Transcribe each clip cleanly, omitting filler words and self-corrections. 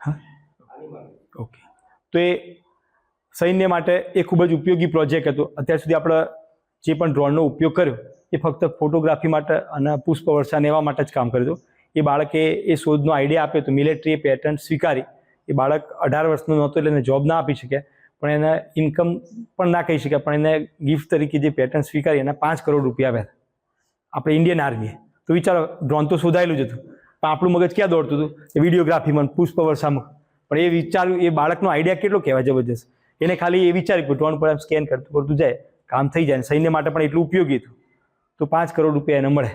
હા, ઓકે. તો એ સૈન્ય માટે એ ખૂબ જ ઉપયોગી પ્રોજેક્ટ હતો. અત્યાર સુધી આપણે જે પણ ડ્રોનનો ઉપયોગ કર્યો એ ફક્ત ફોટોગ્રાફી માટે અને પુષ્પવર્ષા એવા માટે જ કામ કર્યું હતું. એ બાળકે એ શોધનો આઈડિયા આપ્યો હતો. મિલિટરીએ પેટન્ટ સ્વીકારી. એ બાળક 18 વર્ષનું નહોતું એટલે એને જોબ ના આપી શકે, પણ એને ઇન્કમ પણ ના કહી શકાય, પણ એને ગિફ્ટ તરીકે જે પેટન્ટ સ્વીકારી એના 5 કરોડ રૂપિયા આવ્યા આપણે ઇન્ડિયન આર્મીએ. તો વિચારો, ડ્રોન તો શોધાયેલું જ હતું, પણ આપણું મગજ ક્યાં દોડતું હતું? એ વિડીયોગ્રાફીમાં, પુષ્પવર્ષામાં. પણ એ વિચાર્યું, એ બાળકનો આઈડિયા કેટલો કહેવાય જબરજસ્ત. એને ખાલી એ વિચાર્યું કે ડ્રોન પર એમ સ્કેન કરતું જાય, કામ થઈ જાય. સૈન્ય માટે પણ એટલું ઉપયોગી હતું. તો 5 કરોડ રૂપિયા એને મળે.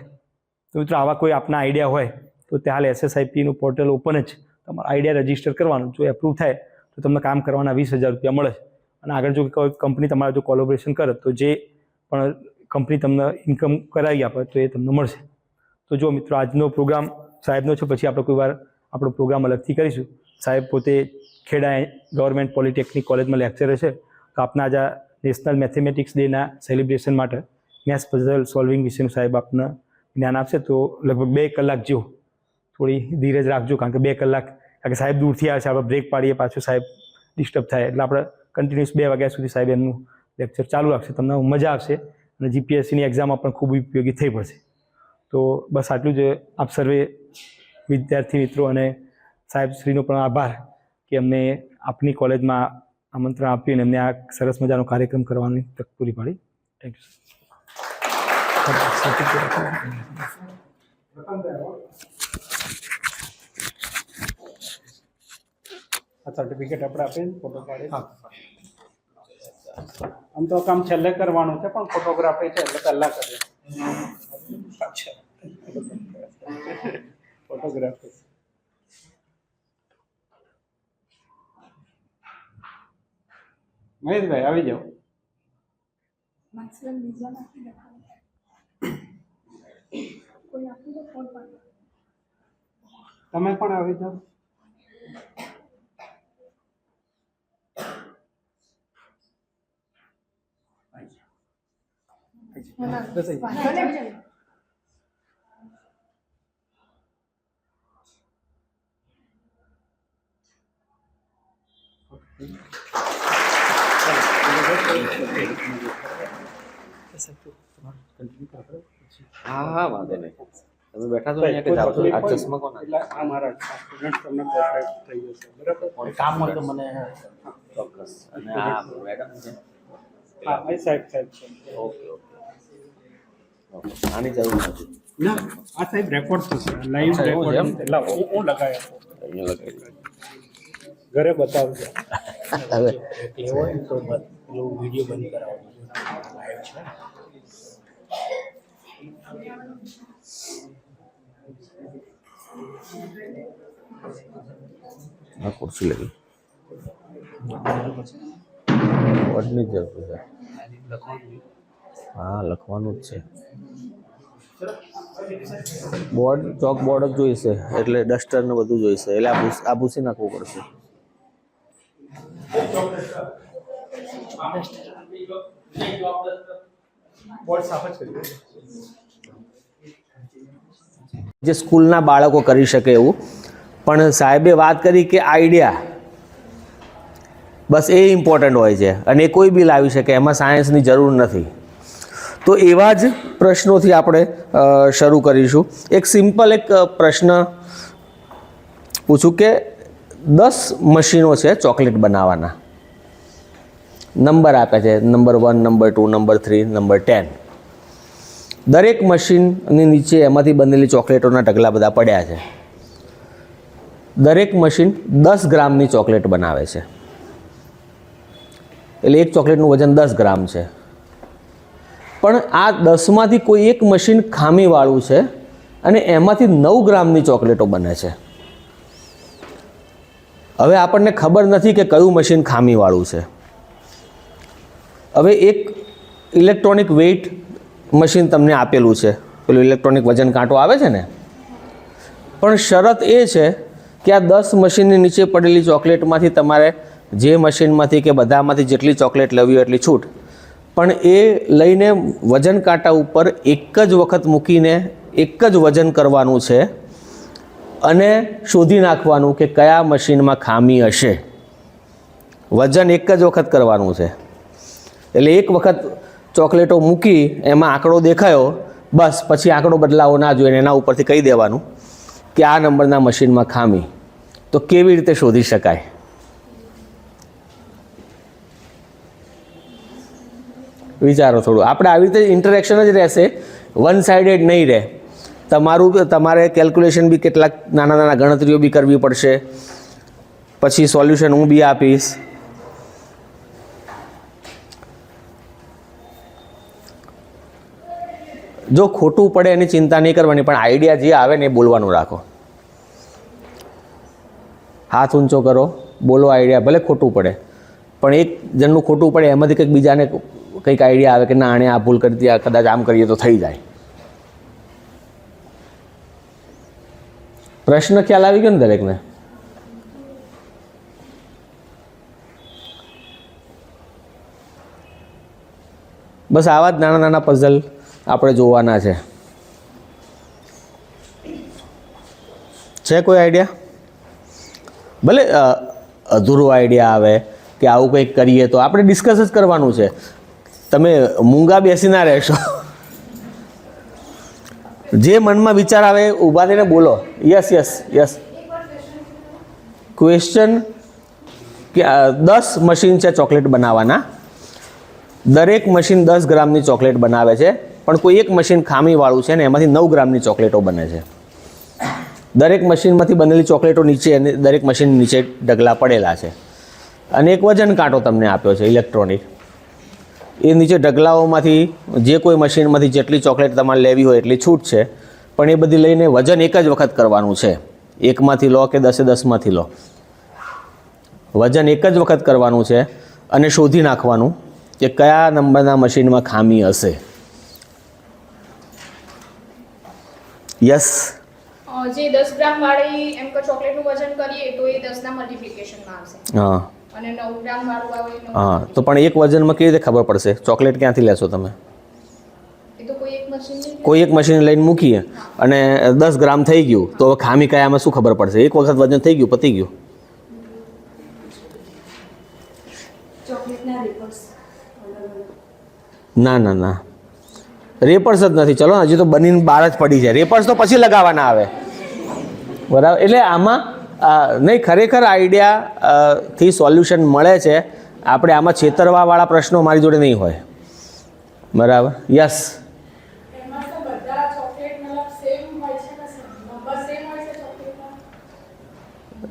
તો મિત્રો, આવા કોઈ આપના આઈડિયા હોય તો ત્યાં હાલ SSIPનું પોર્ટલ ઓપન જ. તમારો આઈડિયા રજીસ્ટર કરવાનું. જો એપ્રૂવ થાય તો તમને કામ કરવાના 20,000 રૂપિયા મળે. અને આગળ જો કોઈ કંપની તમારા જો કોલેબોરેશન કરે તો જે પણ કંપની તમને ઇન્કમ કરાવી આપે તો એ તમને મળશે. તો જો મિત્રો, આજનો પ્રોગ્રામ સાહેબનો છે, પછી આપણે કોઈ વાર આપણો પ્રોગ્રામ અલગથી કરીશું. સાહેબ પોતે ખેડા ગવર્મેન્ટ પોલિટેકનિક કોલેજમાં લેક્ચર છે. તો આપના આજે નેશનલ મેથેમેટિક્સ ડેના સેલિબ્રેશન માટે મેથ્સ પઝલ સોલ્વિંગ વિશેનું સાહેબ આપને જ્ઞાન આપશે. તો લગભગ 2 કલાક જેવું થોડી ધીરજ રાખજો, કારણ કે 2 કલાક, કારણ કે સાહેબ દૂરથી આવે છે, આપણે બ્રેક પાડીએ પાછું સાહેબ ડિસ્ટર્બ થાય, એટલે આપણે કન્ટિન્યુઅસ 2 વાગ્યા સુધી સાહેબ એમનું લેક્ચર ચાલુ રાખશે. તમને મજા આવશે અને GPSCની એક્ઝામમાં પણ ખૂબ ઉપયોગી થઈ પડશે. તો બસ આટલું જ. આપ સર્વે વિદ્યાર્થી મિત્રો અને સાહેબશ્રીનો પણ આભાર કે અમને આપની કોલેજમાં આમંત્રણ આપ્યું અને એમને આ સરસ મજાનો કાર્યક્રમ કરવાની તક પૂરી પાડી. Thank you. સર્ટિફિકેટ આપણે આપીને ફોટો પાડી. આમ તો કામ છેલ્લે કરવાનું છે, પણ ફોટોગ્રાફી છે એટલે પહેલા કરીએ. ફોટોગ્રાફી મહેશભાઈ આવી જાઓ. તમે પણ આવી જાઓ. હા, વાંધો નહીં. તમે બેઠા છો અહીંયા કે જાઓ છો? આ ચશ્મા કોના? એટલે આ મારા સ્ટુડન્ટ તમને કોઓપરેટ થઈ જશે. બરાબર, કોઈ કામ હોય તો મને ચોક્કસ. અને આ મેડમ છે? હા, એ સાહેબ છે. Okay okay okay. આની જરૂર નથી. ના, આ સાહેબ રેકોર્ડ થશે, લાઈવ રેકોર્ડિંગ. એટલે હું લગાવી આપું, અહીંયા લગાવી ઘરે બતાવજો. હવે હોય તો વિડીયો બંધ કરાવજો. લાઈવ છે. આ ખુરશી લગી બોર્ડની જ જરૂર છે. હા, લખવાનું જ છે. બોર્ડ, ચોક બોર્ડ જ જોઈશે, એટલે ડસ્ટર ને બધું જોઈશે, એટલે આ ભૂસી નાખવું પડશે. જે સ્કૂલના બાળકો કરી શકે એવું, પણ સાહેબે વાત કરી કે આઈડિયા બસ એ ઇમ્પોર્ટન્ટ હોય છે અને એ કોઈ બી લાવી શકે, એમાં સાયન્સની જરૂર નથી. તો એવા જ પ્રશ્નોથી આપણે શરૂ કરીશું. એક સિમ્પલ એક પ્રશ્ન પૂછું કે 10 મશીનો છે ચોકલેટ બનાવવાના. નંબર આપ્યા છે, નંબર 1, નંબર 2, નંબર 3, નંબર 10. દરેક મશીનની નીચે એમાંથી બનેલી ચોકલેટોના ઢગલા બધા પડ્યા છે. દરેક મશીન 10 ગ્રામની ચોકલેટ બનાવે છે, એટલે એક ચોકલેટનું વજન 10 ગ્રામ છે. પણ આ 10માંથી કોઈ એક મશીન ખામીવાળું છે અને એમાંથી 9 ગ્રામની ચોકલેટો બને છે. હવે આપણને ખબર નથી કે કયું મશીન ખામીવાળું છે. હવે એક ઇલેક્ટ્રોનિક વેઇટ મશીન તમને આપેલું છે, પેલું ઇલેક્ટ્રોનિક વજન કાંટો આવે છે ને, પણ શરત એ છે કે આ 10 મશીનની નીચે પડેલી ચોકલેટમાંથી તમારે જે મશીનમાંથી કે બધામાંથી જેટલી ચોકલેટ લેવી હોય એટલી છૂટ, પણ એ લઈને વજન કાંટા ઉપર એક જ વખત મૂકીને એક જ વજન કરવાનું છે. અને શોધી નાખવાનું કે કયા મશીનમાં ખામી હશે. વજન એક જ વખત કરવાનું છે. એટલે એક વખત ચોકલેટો મૂકી એમાં આંકડો દેખાયો, બસ પછી આંકડો બદલાવો ના જોઈએ, એના ઉપરથી કહી દેવાનું કે આ નંબરના મશીનમાં ખામી. તો કેવી રીતે શોધી શકાય? વિચારો થોડું. આપણે આવી રીતે ઇન્ટરેક્શન જ રહેશે, વન સાઇડેડ નહીં રહે. તમારે કેલ્ક્યુલેશન બી કેટલાક નાના નાના ગણતરીઓ બી કરવી પડશે, પછી સોલ્યુશન હું બી આપીશ. જો ખોટું પડે એની ચિંતા નહીં કરવાની, પણ આઈડિયા જે આવે ને એ બોલવાનું રાખો. હાથ ઊંચો કરો, બોલો આઈડિયા, ભલે ખોટું પડે, પણ એક જણનું ખોટું પડે એમાંથી કંઈક બીજાને કંઈક આઈડિયા આવે કે ના આણે આ ભૂલ કરી હતી, કદાચ આમ કરીએ તો થઈ જાય. પ્રશ્ન ખ્યાલ આવી ગયો ને દરેકને? બસ આવા જ નાના નાના પઝલ આપણે જોવાના છે. કોઈ આઈડિયા? ભલે અધૂરો આઈડિયા આવે કે આવું કંઈક કરીએ તો આપણે ડિસ્કસ જ કરવાનું છે. તમે મૂંગા બેસી ના રહેશો. જે મનમાં વિચાર આવે ઊભા થઈને બોલો. Yes yes yes. ક્વેશ્ચન કે 10 મશીન છે ચોકલેટ બનાવવાના. દરેક મશીન 10 ગ્રામની ચોકલેટ બનાવે છે, પણ કોઈ એક મશીન ખામીવાળું છે ને એમાંથી 9 ગ્રામની ચોકલેટો બને છે. દરેક મશીનમાંથી બનેલી ચોકલેટો નીચે અને દરેક મશીન નીચે ઢગલા પડેલા છે. અને એક વજન કાંટો તમને આપ્યો છે ઇલેક્ટ્રોનિક. એ નીચે ઢગલાઓમાંથી જે કોઈ મશીનમાંથી જેટલી ચોકલેટ તમારે લેવી હોય એટલી છૂટ છે, પણ એ બધી લઈને વજન એક જ વખત કરવાનું છે. એકમાંથી લો કે 10માંથી લો, વજન એક જ વખત કરવાનું છે અને શોધી નાખવાનું કે કયા નંબરના મશીનમાં ખામી હશે. યસ. જે 10 ગ્રામ વાળી એમ કે ચોકલેટનું વજન કરીએ તો એ 10 ના મલ્ટીપ્લિકેશનમાં આવશે. હા. અને 9 ગ્રામ વાળું આવે એ 9. હા, તો પણ એક વજનમાં કેવી રીતે ખબર પડશે? ચોકલેટ ક્યાંથી લેશો તમે? એ તો કોઈ એક મશીન કોઈ એક મશીન લઈને મૂકીએ અને 10 ગ્રામ થઈ ગયું, તો હવે ખામી કયામાં શું ખબર પડશે? એક વખત વજન થઈ ગયું, પતી ગયું. ના ના ના, રેપર્સ જ નથી. ચલો હજી તો બનીને બહાર જ પડી છે. રેપર્સ તો પછી લગાવવાના આવે, બરાબર? એટલે આમાં નહીં, ખરેખર આઈડિયા થી સોલ્યુશન મળે છે. આપણે આમાં છેતરવાવાળા પ્રશ્નો મારી જોડે નહીં હોય, બરાબર? યસ.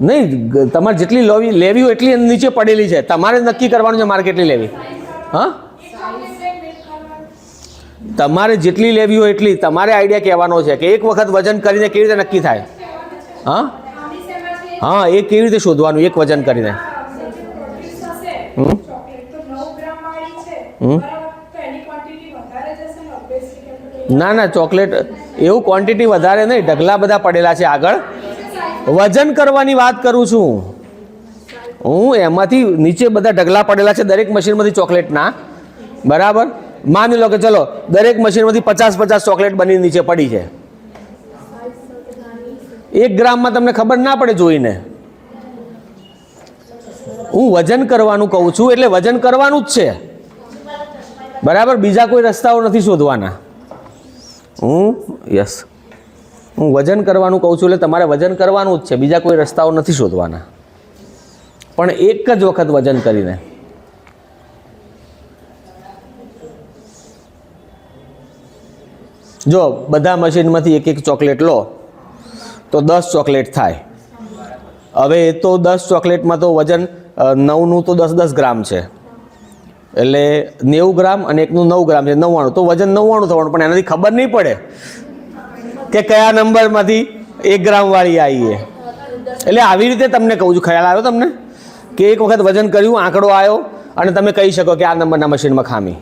નહીં, તમારે જેટલી લેવી હોય એટલી નીચે પડેલી છે, તમારે નક્કી કરવાનું છે મારે કેટલી લેવી. હા, તમારે જેટલી લેવી હોય એટલી. તમારે આઈડિયા કહેવાનો છે કે એક વખત વજન કરીને કેવી રીતે નક્કી થાય. હા હા, એ કેવી રીતે શોધવાનું એક વજન કરીને? ના ના, ચોકલેટ એવું ક્વોન્ટિટી વધારે નહીં, ઢગલા બધા પડેલા છે આગળ. વજન કરવાની વાત કરું છું હું. એમાંથી નીચે બધા ઢગલા પડેલા છે દરેક મશીનમાંથી ચોકલેટના, બરાબર? માની લો કે ચલો દરેક મશીનમાંથી 50 ચોકલેટ બની નીચે પડી છે. 1 ગ્રામમાં તમને ખબર ના પડે જોઈને. હું વજન કરવાનું કહું છું એટલે વજન કરવાનું જ છે, બરાબર? બીજા કોઈ રસ્તાઓ નથી શોધવાના. યસ, હું વજન કરવાનું કહું છું એટલે તમારે વજન કરવાનું જ છે, બીજા કોઈ રસ્તાઓ નથી શોધવાના. પણ એક જ વખત વજન કરીને. જો બધા મશીનમાંથી એક એક ચોકલેટ લો તો 10 ચોકલેટ થાય. હવે એ તો 10 ચોકલેટમાં તો વજન 9નું તો 10 ગ્રામ છે, એટલે 90 ગ્રામ અને એકનું 9 ગ્રામ છે, 99. તો વજન 99 થવાનું, પણ એનાથી ખબર નહીં પડે કે કયા નંબરમાંથી 1 ગ્રામ વાળી આવી. એટલે આવી રીતે તમને કહું છું. ખ્યાલ આવ્યો તમને કે એક વખત વજન કર્યું, આંકડો આવ્યો અને તમે કહી શકો કે આ નંબરના મશીનમાં ખામી.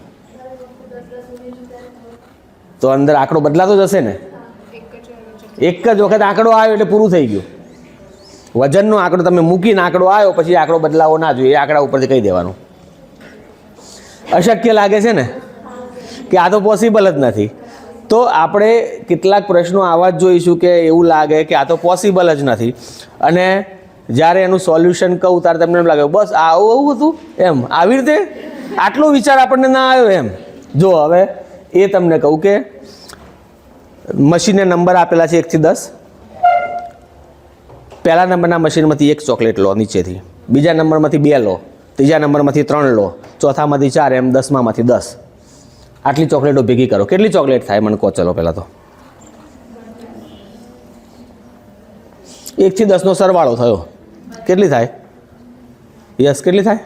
તો અંદર આંકડો બદલાતો જશે ને. એક જ વખત આંકડો આવ્યો એટલે પૂરું થઈ ગયું. વજનનો આંકડો તમે મૂકીને આંકડો આવ્યો, પછી આંકડો બદલાવો ના જોઈએ, એ આંકડા ઉપરથી કહી દેવાનું. અશક્ય લાગે છે ને કે આ તો પોસિબલ જ નથી. તો આપણે કેટલાક પ્રશ્નો આવા જ જોઈશું કે એવું લાગે કે આ તો પોસિબલ જ નથી, અને જ્યારે એનું સોલ્યુશન કહું ત્યારે તમને એમ લાગે બસ આવું આવું હતું એમ, આવી રીતે આટલો વિચાર આપણને ના આવ્યો એમ. જો હવે એ તમને કહું કે મશીનને નંબર આપેલા છે 1 થી 10. પહેલા નંબરના મશીનમાંથી 1 ચોકલેટ લો નીચેથી, બીજા નંબરમાંથી 2 લો, ત્રીજા નંબરમાંથી 3 લો, ચોથામાંથી 4, એમ 10માંથી 10. આટલી ચોકલેટો ભેગી કરો. કેટલી ચોકલેટ થાય મને કહો ચલો પહેલાં તો. 1 થી 10નો સરવાળો થયો, કેટલી થાય? યસ, કેટલી થાય?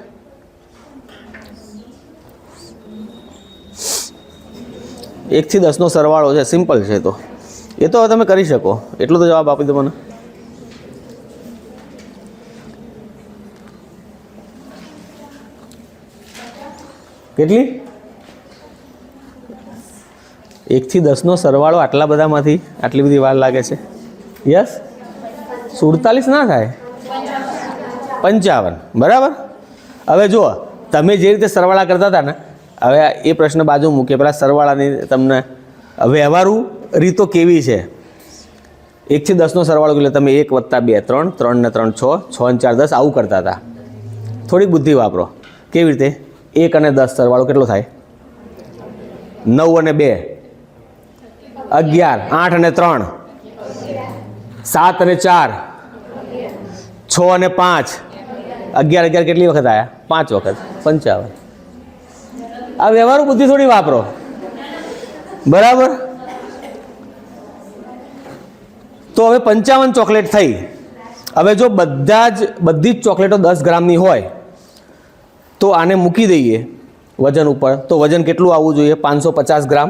એક થી 10નો સરવાળો છે, સિમ્પલ છે. તો એ તો હવે તમે કરી શકો, એટલો તો જવાબ આપી દો મને. કેટલી? 1 થી 10નો સરવાળો આટલા બધામાંથી આટલી બધી વાર લાગે છે? યસ, 47 ના થાય, 55. બરાબર. હવે જુઓ, તમે જે રીતે સરવાળા કરતા હતા ને, હવે એ પ્રશ્ન બાજુ મૂકીએ, પેલા સરવાળાની તમને વ્યવહારુ રીતો કેવી છે. 1 થી 10નો સરવાળો એટલે તમે 1 + 2 3, 3 ને 3 6, 6 ને 4 10 આવું કરતા હતા. થોડીક બુદ્ધિ વાપરો. કેવી રીતે? 1 અને 10 સરવાળો કેટલો થાય? 9 અને 2 11, 8 અને 3 7 અને 4 6 અને 5 11 કેટલી વખત આવ્યા? 5 વખત, 55. આ વ્યવહારુ બુદ્ધિ થોડી વાપરો. બરાબર. તો હવે 55 ચોકલેટ થઈ. હવે જો બધી જ ચોકલેટો 10 ગ્રામની હોય તો આને મૂકી દઈએ વજન ઉપર, તો વજન કેટલું આવવું જોઈએ? 550 ગ્રામ.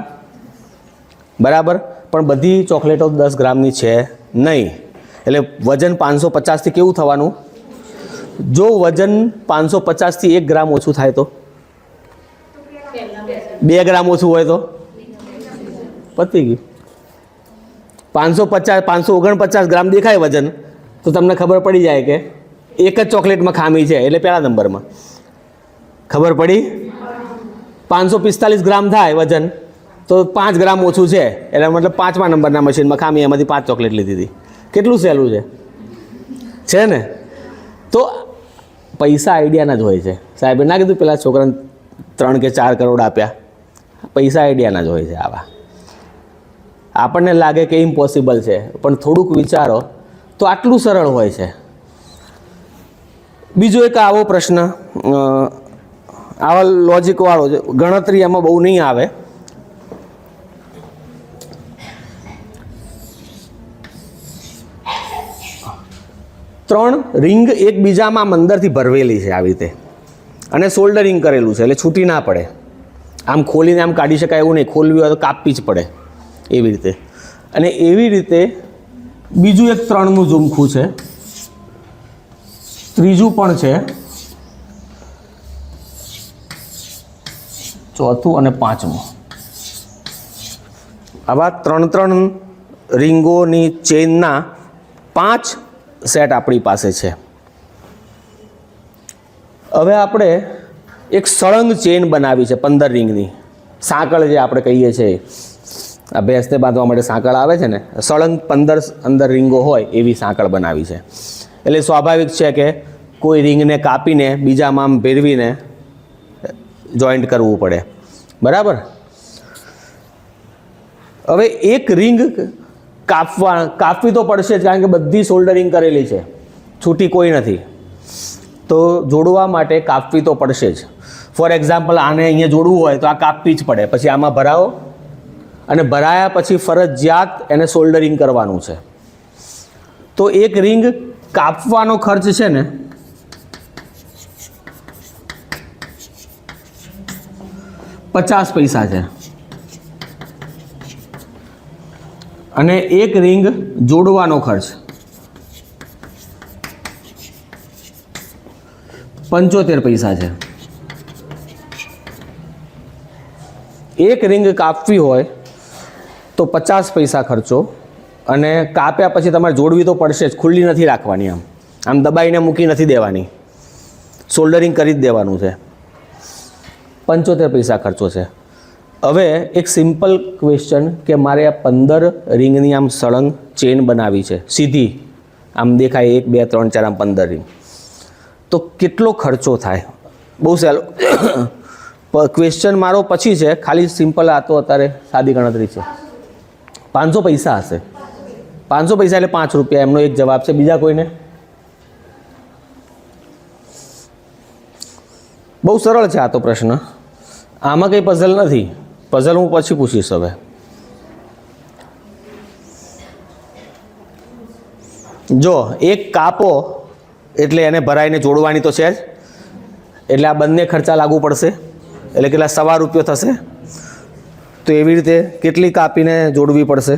બરાબર. પણ બધી ચોકલેટો 10 ગ્રામની છે નહીં, એટલે વજન 550થી કેવું થવાનું? જો વજન 550થી 1 ગ્રામ ઓછું થાય તો? 2 ગ્રામ ઓછું હોય તો? પતી ગયું. 549 ગ્રામ દેખાય વજન, તો તમને ખબર પડી જાય કે એક જ ચોકલેટમાં ખામી છે, એટલે પહેલા નંબરમાં ખબર પડી. 545 ગ્રામ થાય વજન, તો 5 ગ્રામ ઓછું છે, એટલે મતલબ 5મા નંબરના મશીનમાં ખામી, એમાંથી 5 ચોકલેટ લીધી હતી. કેટલું સહેલું છે ને? તો પૈસા આઈડિયાના જ હોય છે. સાહેબે ના કીધું પેલા છોકરાને 3 કે 4 કરોડ આપ્યા? પૈસા આઈડિયાના જ હોય છે આવા. આપણને લાગે કે ઇમ્પોસિબલ છે, પણ થોડુંક વિચારો તો આટલું સરળ હોય છે. બીજો એક આવો પ્રશ્ન, આવા લોજિકવાળો છે, ગણતરી એમાં બહુ નહીં આવે. ત્રણ રિંગ એકબીજામાં અંદરથી ભરવેલી છે આવી રીતે, અને સોલ્ડરિંગ કરેલું છે, એટલે છૂટી ના પડે. આમ ખોલીને આમ કાઢી શકાય એવું નહીં, ખોલવી હોય તો કાપવી જ પડે એવી રીતે. અને એવી રીતે બીજું એક 3નું ઝુમખું છે, ત્રીજું પણ છે, ચોથું અને 5મું. આવા 3 રિંગોની ચેઇનના 5 સેટ આપણી પાસે છે. હવે આપણે એક સળંગ ચેઇન બનાવી છે 15 રિંગની. સાંકળ જે આપણે કહીએ છીએ, આ ભેંસને બાંધવા માટે સાંકળ આવે છે ને, સળંગ 15 અંદર રિંગો હોય એવી સાંકળ બનાવી છે. એટલે સ્વાભાવિક છે કે કોઈ રિંગને કાપીને બીજામાં આમ ભેરવીને જોઈન્ટ કરવું પડે. બરાબર. હવે એક રિંગ કાપવી તો પડશે જ, કારણ કે બધી સોલ્ડરિંગ કરેલી છે, છૂટી કોઈ નથી. તો જોડવા માટે કાપવી તો પડશે જ. ફોર એક્ઝામ્પલ, આને અહીંયા જોડવું હોય તો આ કાપવી જ પડે, પછી આમાં ભરાવો, અને ભરાયા પછી ફરજિયાત એને સોલ્ડરિંગ કરવાનું છે. તો એક રિંગ કાપવાનો ખર્ચ છે ને, ₹50 છે, અને એક રિંગ જોડવાનો ખર્ચ 75 છે. એક રિંગ કાપવી હોય તો 50 ખર્ચો, અને કાપ્યા પછી તમારે જોડવી તો પડશે જ, ખુલ્લી નથી રાખવાની, આમ દબાઈને મૂકી નથી દેવાની, સોલ્ડરિંગ કરી જ દેવાનું છે. 75 ખર્ચો છે. હવે એક સિમ્પલ ક્વેશ્ચન કે મારે આ 15 રિંગની આમ સળંગ ચેન બનાવી છે સીધી, આમ દેખાય 1 2 3 4 આમ 15 રિંગ, તો કેટલો ખર્ચો થાય? બહુ સહેલો ક્વેશ્ચન મારો પછી છે, ખાલી સિમ્પલ આ તો અત્યારે સાદી ગણતરી છે. 500 પૈસા હશે. 500 પૈસા એટલે 5 રૂપિયા, એમનો એક જવાબ છે. બીજા કોઈને? બહુ સરળ છે આ તો પ્રશ્ન, આમાં કંઈ પઝલ નથી. પઝલ હું પછી પૂછીશ. હવે જો એક કાપો એટલે એને ભરાઈને જોડવાની તો છે જ, એટલે આ બંને ખર્ચા લાગુ પડશે, એટલે કેટલા? ₹1.25 થશે. તો એવી રીતે કેટલી કાપીને જોડવી પડશે?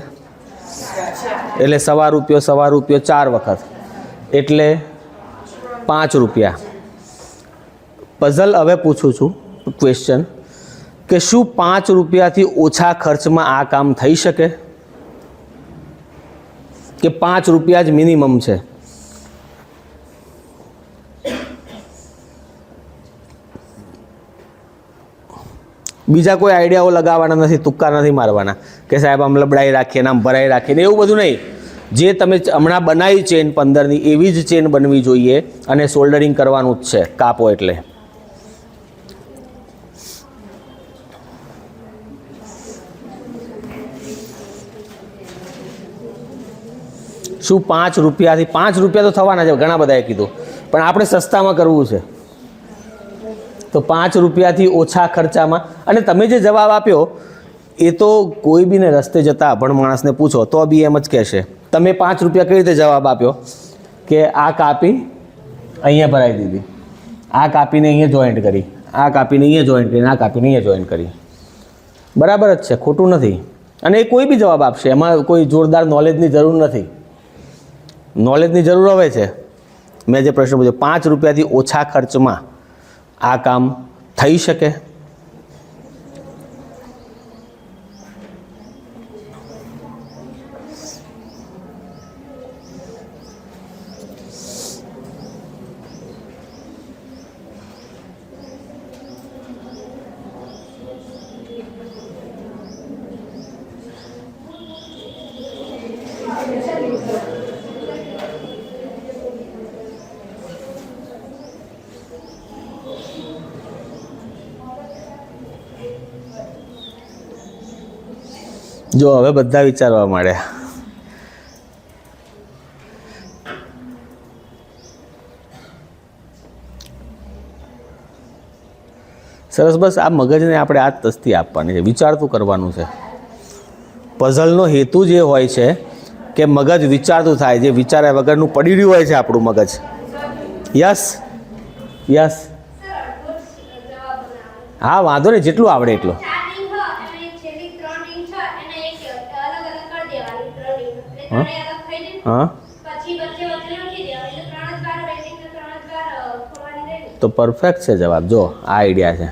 એટલે ₹1.25 4 વખત એટલે ₹5. પઝલ હવે પૂછું છું ક્વેશ્ચન કે શું ₹5થી ઓછા ખર્ચમાં આ કામ થઈ શકે? કે ₹5 જ મિનિમમ છે? બીજા કોઈ આઈડિયાઓ લગાવવાના નથી, તુક્કા નથી મારવાના કે સાહેબ આમ લબડાઈ રાખીએ ને આમ ભરાઈ રાખીએ ને એવું બધું નહીં. જે તમે હમણાં બનાવી ચેન 15ની એવી જ ચેન બનવી જોઈએ અને સોલ્ડરિંગ કરવાનું જ છે કાપો એટલે. શું ₹5થી? ₹5 તો થવાના છે, ઘણા બધાએ કીધું, પણ આપણે સસ્તામાં કરવું છે. તો ₹5થી ઓછા ખર્ચામાં. અને તમે જે જવાબ આપ્યો એ તો કોઈ બીને રસ્તે જતા અભણ માણસને પૂછો તો બી એમ જ કહેશે. તમે ₹5 કઈ રીતે જવાબ આપ્યો કે આ કાપી અહીંયા ભરાઈ દીધી, આ કાપીને અહીંયા જોઈન્ટ કરી, આ કાપીને અહીંયા જોઈન્ટ કરી, આ કાપીને અહીંયા જોઈન્ટ કરી. બરાબર જ છે, ખોટું નથી. અને એ કોઈ બી જવાબ આપશે, એમાં કોઈ જોરદાર નોલેજની જરૂર નથી. નોલેજની જરૂર હવે છે. મેં જે પ્રશ્ન પૂછ્યો, ₹5થી ઓછા ખર્ચમાં આ કામ થઈ શકે? જો હવે બધા વિચારવા માંડ્યા. સરસ. બસ આ મગજને આપણે આ તસ્તી આપવાની છે, વિચારતું કરવાનું છે. પઝલનો હેતુ જ એ હોય છે કે મગજ વિચારતું થાય, જે વિચાર્યા વગરનું પડી રહ્યું હોય છે આપણું મગજ. યસ યસ, હા વાંધો નહીં, જેટલું આવડે એટલું. હા તો પરફેક્ટ છે જવાબ. જો આ આઈડિયા છે.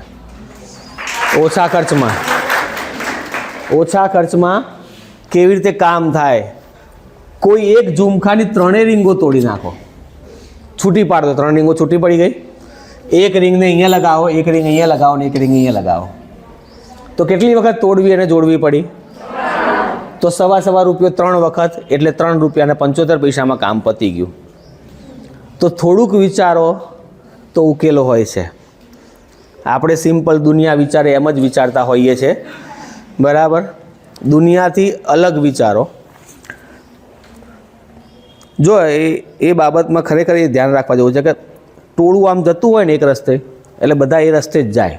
ઓછા ખર્ચમાં કેવી રીતે કામ થાય? કોઈ એક ઝુમખાની 3 રીંગો તોડી નાખો, છૂટી પાડ દો. 3 રીંગો છૂટી પડી ગઈ. એક રીંગને અહીંયા લગાવો, એક રીંગ અહીંયા લગાવો ને એક રીંગ અહીંયા લગાવો. તો કેટલી વખત તોડવી અને જોડવી પડી? તો ₹1.25 3 વખત એટલે ₹3.75 કામ પતી ગયું. તો થોડુંક વિચારો તો ઉકેલો હોય છે. આપણે સિમ્પલ દુનિયા વિચારે એમ જ વિચારતા હોઈએ છીએ, બરાબર? દુનિયાથી અલગ વિચારો. જો એ બાબતમાં ખરેખર એ ધ્યાન રાખવા જેવું છે કે ટોળું આમ જતું હોય ને એક રસ્તે એટલે બધા એ રસ્તે જ જાય,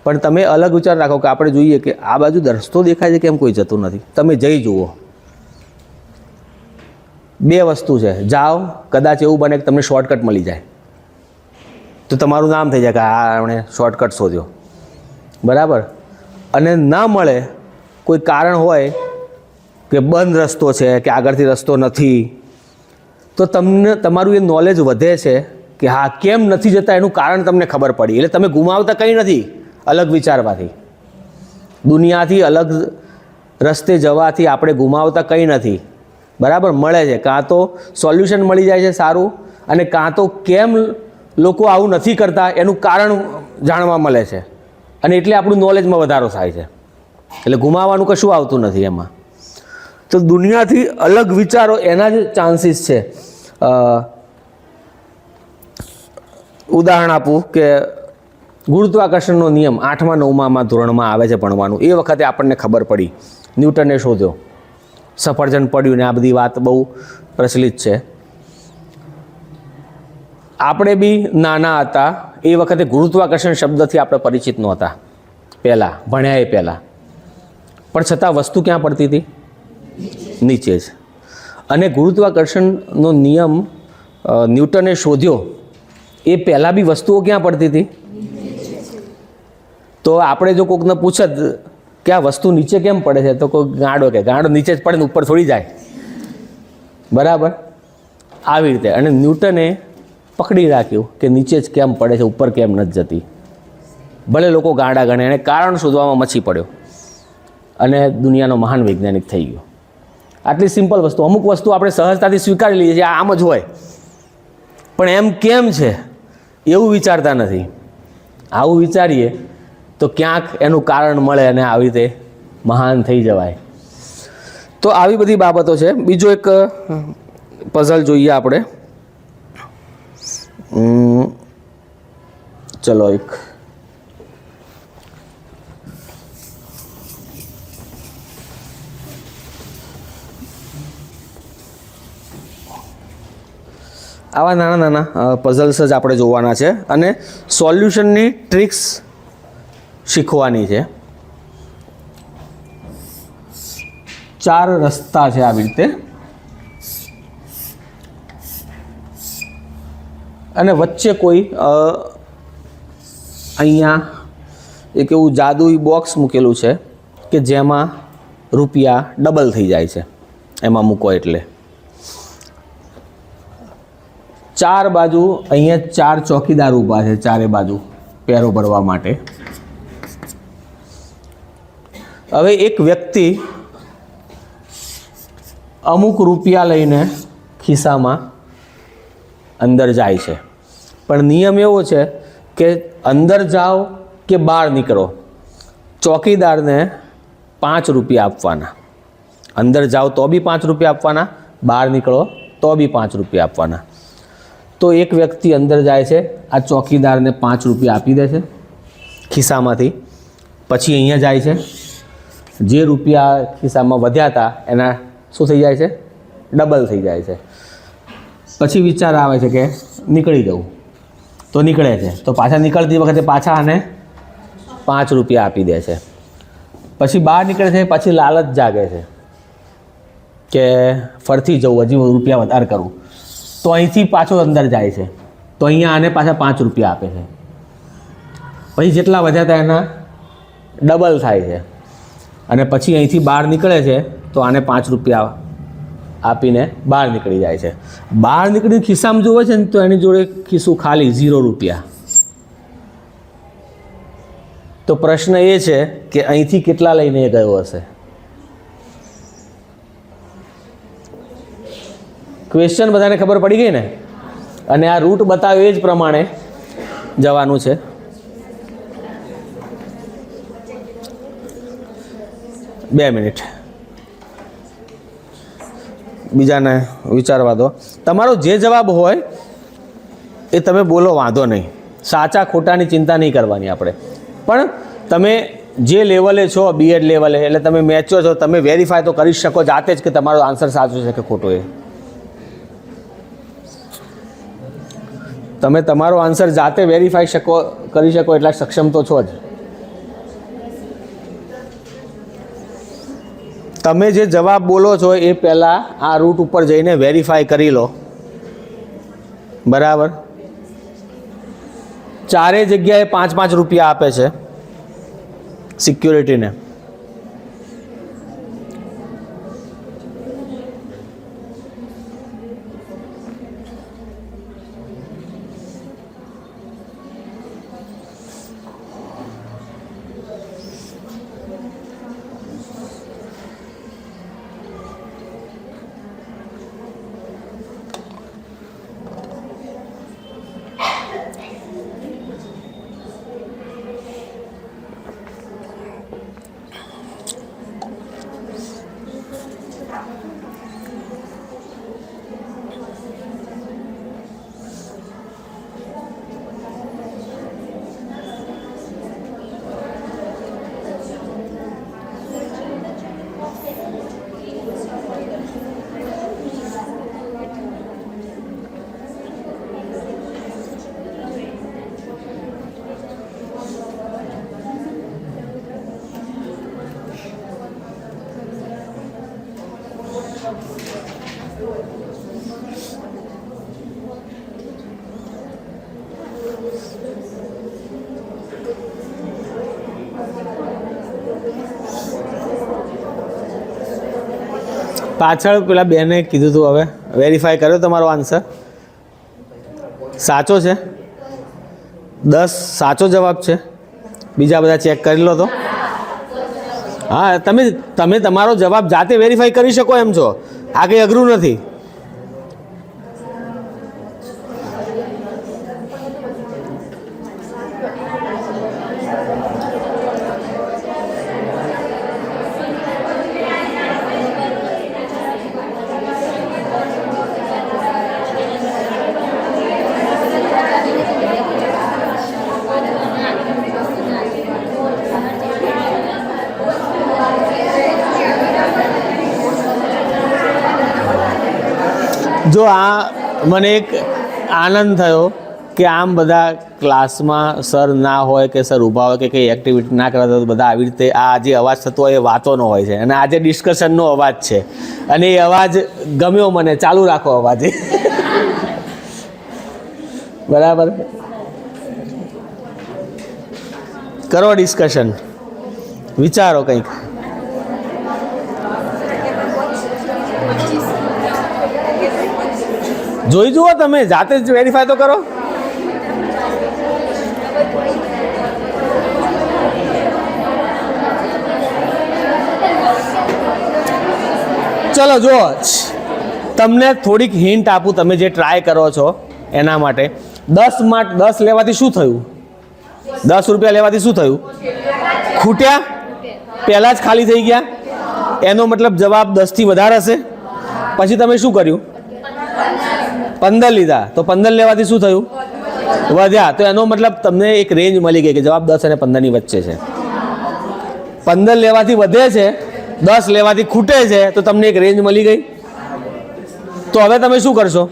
પણ તમે અલગ વિચાર રાખો કે આપણે જોઈએ કે આ બાજુ રસ્તો દેખાય છે, કેમ કોઈ જતું નથી? તમે જઈ જુઓ. 2 વસ્તુ છે, જાઓ, કદાચ એવું બને કે તમને શોર્ટકટ મળી જાય તો તમારું નામ થઈ જાય કે આ એમણે શોર્ટકટ શોધ્યો, બરાબર? અને ના મળે, કોઈ કારણ હોય કે બંધ રસ્તો છે કે આગળથી રસ્તો નથી, તો તમને તમારું એ નોલેજ વધે છે કે હા કેમ નથી જતા એનું કારણ તમને ખબર પડી. એટલે તમે ગુમાવતા કંઈ નથી અલગ વિચારવાથી. દુનિયાથી અલગ રસ્તે જવાથી આપણે ગુમાવતા કંઈ નથી, બરાબર? મળે છે, કાં તો સોલ્યુશન મળી જાય છે સારું, અને કાં તો કેમ લોકો આવું નથી કરતા એનું કારણ જાણવા મળે છે. અને એટલે આપણું નોલેજમાં વધારો થાય છે. એટલે ગુમાવવાનું કશું આવતું નથી એમાં. તો દુનિયાથી અલગ વિચારો એના જ ચાન્સીસ છે. ઉદાહરણ આપું કે ગુરુત્વાકર્ષણનો નિયમ 8મા 9મા ધોરણમાં આવે છે ભણવાનું. એ વખતે આપણને ખબર પડી, ન્યૂટને શોધ્યો, સફરજન પડ્યું ને આ બધી વાત બહુ પ્રચલિત છે. આપણે બી નાના હતા એ વખતે ગુરુત્વાકર્ષણ શબ્દથી આપણે પરિચિત નહોતા, પહેલાં ભણ્યા એ પહેલાં. પણ છતાં વસ્તુ ક્યાં પડતી હતી? નીચે જ. અને ગુરુત્વાકર્ષણનો નિયમ ન્યૂટને શોધ્યો એ પહેલાં બી વસ્તુઓ ક્યાં પડતી હતી? તો આપણે જો કોઈકને પૂછત કે આ વસ્તુ નીચે કેમ પડે છે, તો કોઈ ગાંડો કે ગાંડો નીચે જ પડે ને ઉપર થોડી જાય, બરાબર? આવી રીતે. અને ન્યૂટને પકડી રાખ્યું કે નીચે જ કેમ પડે છે, ઉપર કેમ નથી જતી. ભલે લોકો ગાંડા ગણે, એને કારણ શોધવામાં મચી પડ્યો અને દુનિયાનો મહાન વૈજ્ઞાનિક થઈ ગયો. આટલી સિમ્પલ વસ્તુ. અમુક વસ્તુ આપણે સહજતાથી સ્વીકારી લઈએ છીએ, આમ જ હોય, પણ એમ કેમ છે એવું વિચારતા નથી. આવું વિચારીએ તો ક્યાંક એનું કારણ મળે અને આવી રીતે મહાન થઈ જવાય. તો આવી બધી બાબતો છે. બીજો એક પઝલ જોઈએ આપણે. ચલો એક આવા નાના નાના પઝલ્સ જ આપણે જોવાના છે અને સોલ્યુશનની ટ્રિક્સ શીખવાની છે. 4 રસ્તા છે આવી રીતે, અને વચ્ચે કોઈ અહીંયા એક એવું જાદુઈ બોક્સ મૂકેલું છે કે જેમાં રૂપિયા ડબલ થઈ જાય છે, એમાં મૂકો એટલે. 4 બાજુ અહીંયા 4 ચોકીદાર ઊભા છે, ચારે બાજુ પેરો ભરવા માટે. હવે એક વ્યક્તિ અમુક રૂપિયા લઈને ખિસ્સામાં અંદર જાય છે, પણ નિયમ એવો છે કે અંદર જાઓ કે બહાર નીકળો, ચોકીદારને 5 રૂપિયા આપવાના. અંદર જાઓ તો બી 5 રૂપિયા આપવાના, બહાર નીકળો તો બી 5 રૂપિયા આપવાના. તો એક વ્યક્તિ અંદર જાય છે, આ ચોકીદારને 5 રૂપિયા આપી દે છે ખિસ્સામાંથી. પછી અહીંયા જાય છે, જે રૂપિયા ખિસ્સામાં વધ્યા હતા એના શું થઈ જાય છે? ડબલ થઈ જાય છે. પછી વિચાર આવે છે કે નીકળી જવું, તો નીકળે છે. તો પાછા નીકળતી વખતે પાછા આને 5 રૂપિયા આપી દે છે. પછી બહાર નીકળે છે, પછી લાલચ જાગે છે કે ફરતી જવું, હજી રૂપિયા વધારે કરું. તો અહીંથી પાછો અંદર જાય છે, તો અહીંયા આને પાછા 5 રૂપિયા આપે છે. પછી જેટલા વધ્યા હતા એના ડબલ થાય છે. અને પછી અહીંથી બહાર નીકળે છે તો આને 5 રૂપિયા આપીને બહાર નીકળી જાય છે. બહાર નીકળીને ખિસ્સામાં જોવે છે ને તો એની જોડે ખિસ્સું ખાલી 0 રૂપિયા. તો પ્રશ્ન એ છે કે અહીંથી કેટલા લઈને એ ગયો હશે? ક્વેશ્ચન બધાને ખબર પડી ગઈ ને? અને આ રૂટ બતાવ્યો એ જ પ્રમાણે જવાનું છે. બે મિનિટ બીજાને વિચારવા દો. તમારો જે જવાબ હોય એ તમે બોલો, વાંધો નહીં. સાચા ખોટાની ચિંતા નહીં કરવાની આપણે. પણ તમે જે લેવલે છો, બીએડ લેવલે, એટલે તમે મેચ્યોર છો, તમે વેરીફાય તો કરી શકો જાતે જ કે તમારો આન્સર સાચો છે કે ખોટો. એ તમે તમારો આન્સર જાતે વેરીફાઈ કરી શકો એટલા સક્ષમ તો છો જ. તમે જે જવાબ બોલો છો એ પહેલાં આ રૂટ ઉપર જઈને વેરીફાઈ કરી લો, બરાબર? 4 જગ્યાએ 5-5 રૂપિયા આપે છે સિક્યુરિટીને. પાછળ પેલા બેને કીધું હતું, હવે વેરીફાઈ કર્યો તમારો આન્સર સાચો છે? 10 સાચો જવાબ છે. બીજા બધા ચેક કરી લો તો. હા, તમે તમારો જવાબ જાતે વેરીફાઈ કરી શકો એમ છો, આ કંઈ અઘરું નથી. જો આ મને એક આનંદ થયો કે આમ બધા ક્લાસમાં સર ના હોય કે સર ઊભા હોય કે કંઈ એક્ટિવિટી ના કરતા હોય, બધા આવી રીતે આ જે અવાજ થતો હોય એ વાતોનો હોય છે, અને આજે ડિસ્કશનનો અવાજ છે, અને એ અવાજ ગમ્યો મને. ચાલુ રાખો અવાજ. બરાબર, કરો ડિસ્કશન, વિચારો કંઈક. જોઈ જુઓ, તમે જાતે જ વેરીફાઈ તો કરો. ચલો જુઓ, તમને થોડીક હિન્ટ આપું, તમે જે ટ્રાય કરો છો એના માટે. 10 લેવાથી શું થયું? 10 રૂપિયા લેવાથી શું થયું? ખૂટ્યા? પહેલાં જ ખાલી થઈ ગયા. એનો મતલબ જવાબ 10 થી વધારે હશે. પછી તમે શું કર્યું? 15 લીધા, તો 15 લેવાથી શું થયું? વધ્યા. તો એનો મતલબ તમને એક રેન્જ મળી ગઈ કે જવાબ 10 અને 15 ની વચ્ચે છે. 15 લેવાથી વધે છે, 10 લેવાથી ખૂટે છે, તો તમને એક રેન્જ મળી ગઈ. તો હવે તમે શું કરશો?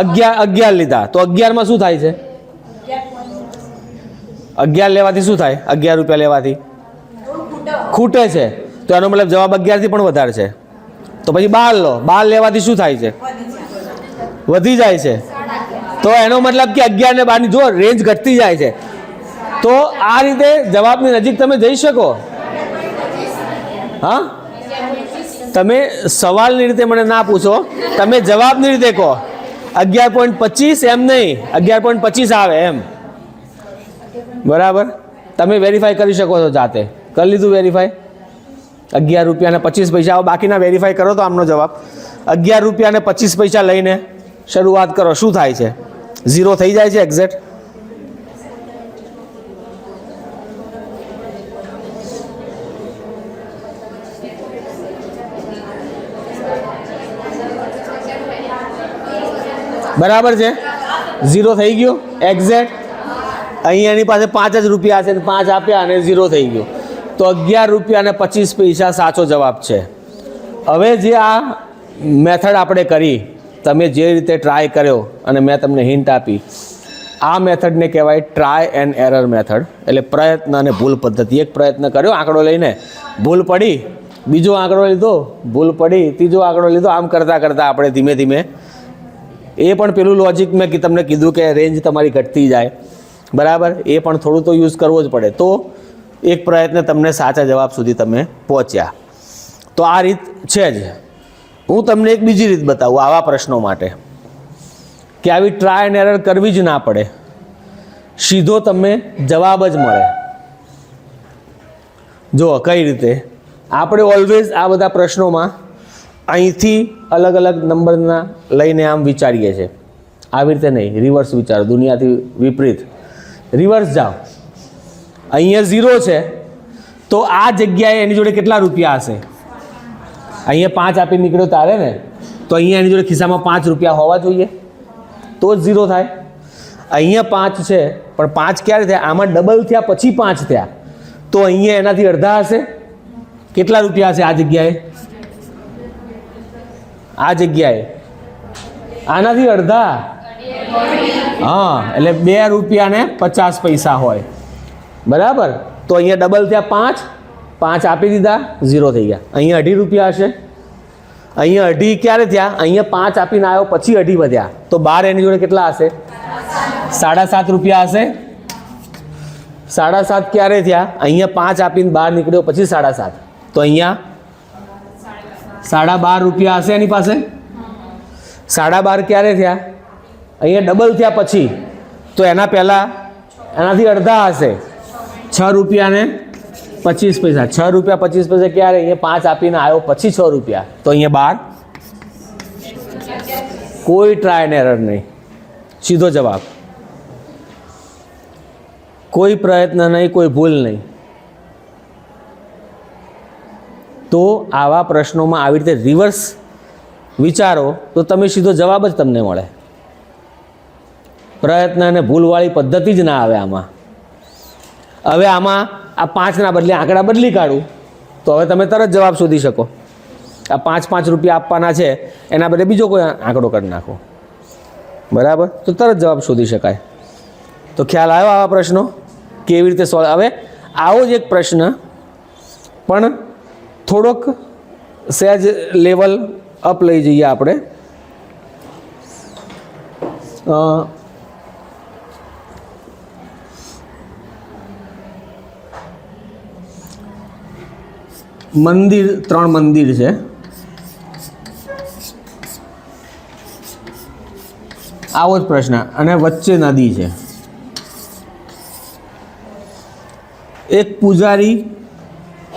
11 લીધા, તો 11 માં શું થાય છે? 11 લેવાથી શું થાય? 11 રૂપિયા લેવાથી ખૂટે છે, તો એનો મતલબ જવાબ 11 થી પણ વધારે છે. તો પછી 12 લો, 12 લેવાથી શું થાય છે? વધી જાય છે. તો એનો મતલબ કે 11 ને 12 ની જો રેન્જ ઘટતી જાય છે. તો આ રીતે જવાબની નજીક તમે જઈ શકો. હા, તમે સવાલની રીતે મને ના પૂછો, તમે જવાબની રીતે કહો. 11.25 એમ નહીં, 11.25 આવે એમ. બરાબર, તમે વેરીફાઈ કરી શકો છો જાતે. કરી લીધું વેરીફાઈ? 11 રૂપિયા ને 25 પૈસા. બાકીના વેરીફાઈ કરો તો આમનો જવાબ 11 રૂપિયા ને 25 પૈસા લઈને શરૂઆત કરો. શું થાય છે? 0 થઈ જાય છે એક્ઝેક્ટ. બરાબર છે, 0 થઈ ગયો એક્ઝેક્ટ. અહીંયા એની પાસે 5 જ રૂપિયા છે, 5 આપ્યા અને 0 થઈ ગયો. તો 11 રૂપિયા અને 25 પૈસા સાચો જવાબ છે. હવે જે આ મેથડ આપણે કરી, તમે જે રીતે ટ્રાય કર્યો અને મેં તમને હિન્ટ આપી, આ મેથડને કહેવાય ટ્રાય એન્ડ એરર મેથડ. એટલે પ્રયત્ન અને ભૂલ પદ્ધતિ. એક પ્રયત્ન કર્યો આંકડો લઈને, ભૂલ પડી, બીજો આંકડો લીધો, ભૂલ પડી, ત્રીજો આંકડો લીધો. આમ કરતાં કરતાં આપણે ધીમે ધીમે, એ પણ પેલું લોજિક મેં તમને કીધું કે રેન્જ તમારી ઘટતી જાય. બરાબર, એ પણ થોડું તો યુઝ કરવો જ પડે. તો એક પ્રયત્ન તમને સાચા જવાબ સુધી તમે પહોંચ્યા. તો આ રીત છે જ. હું તમને એક બીજી રીત બતાવું આવા પ્રશ્નો માટે, કે આવી ટ્રાય એન્ડ એરર કરવી જ ના પડે, સીધો તમને જવાબ જ મળે. જુઓ કઈ રીતે. આપણે ઓલવેઝ આ બધા પ્રશ્નોમાં અહીંથી અલગ અલગ નંબરના લઈને આમ વિચારીએ છીએ. આવી રીતે નહીં, રિવર્સ વિચારો, દુનિયાથી વિપરીત. રિવર્સ જાઓ. અહીંયા 0 છે, તો આ જગ્યાએ એની જોડે કેટલા રૂપિયા હશે? અહીંયા 5 આપી નીકળ્યો તારે ને, તો અહીંયા એની જોડે ખિસ્સામાં 5 રૂપિયા હોવા જોઈએ, તો જ 0 થાય. અહીંયા 5 છે, પણ 5 ક્યારે થયા? આમાં ડબલ થયા પછી 5 થયા, તો અહીંયા એનાથી અડધા હશે. કેટલા રૂપિયા હશે આ જગ્યાએ? આ જગ્યાએ આનાથી અડધા. હા, એટલે 2 રૂપિયા ને 50 પૈસા હોય. બરાબર, તો અહીંયા ડબલ થયા 5 આપી દીધા, 0 થઈ ગયા. અહીંયા 2.5 રૂપિયા હશે. અહીંયા 2.5 ક્યારે થયા? અહીંયા 5 આપીને આવ્યો પછી 2.5 વધ્યા, તો 12 એની જોડે કેટલા હશે? 7.5 રૂપિયા હશે. 7.5 ક્યારે થયા? અહીંયા 5 આપીને બહાર નીકળ્યો પછી 7.5, તો અહીંયા 12.5 રૂપિયા હશે એની પાસે. 12.5 ક્યારે થયા? અહીંયા ડબલ થયા પછી. તો એના પહેલાં એનાથી અડધા હશે. 6 રૂપિયા ને 25 પૈસા. 6 રૂપિયા 25 પૈસા ક્યારે? અહીંયા 5 આપીને આવ્યો પછી 6 રૂપિયા. તો અહીંયા 12. કોઈ ટ્રાય એન્ડ એરર નહીં, સીધો જવાબ. કોઈ પ્રયત્ન નહીં, કોઈ ભૂલ નહીં. તો આવા પ્રશ્નોમાં આવી રીતે રિવર્સ વિચારો તો તમે સીધો જવાબ જ તમને મળે. પ્રયત્ન અને ભૂલવાળી પદ્ધતિ જ ના આવે આમાં. હવે આમાં આ 5ના બદલે આંકડા બદલી કાઢું તો હવે તમે તરત જવાબ શોધી શકો. આ 5 રૂપિયા આપવાના છે એના બદલે બીજો કોઈ આંકડો કરી નાખો, બરાબર, તો તરત જવાબ શોધી શકાય. તો ખ્યાલ આવ્યો આવા પ્રશ્નો કેવી રીતે સોલ્વ. હવે આવો જ એક પ્રશ્ન પણ થોડોક સહેજ લેવલ અપ લઈ જઈએ આપણે. મંદિર, 3 મંદિર છે. આવો જ પ્રશ્ન અને વચ્ચે નદી છે. એક પૂજારી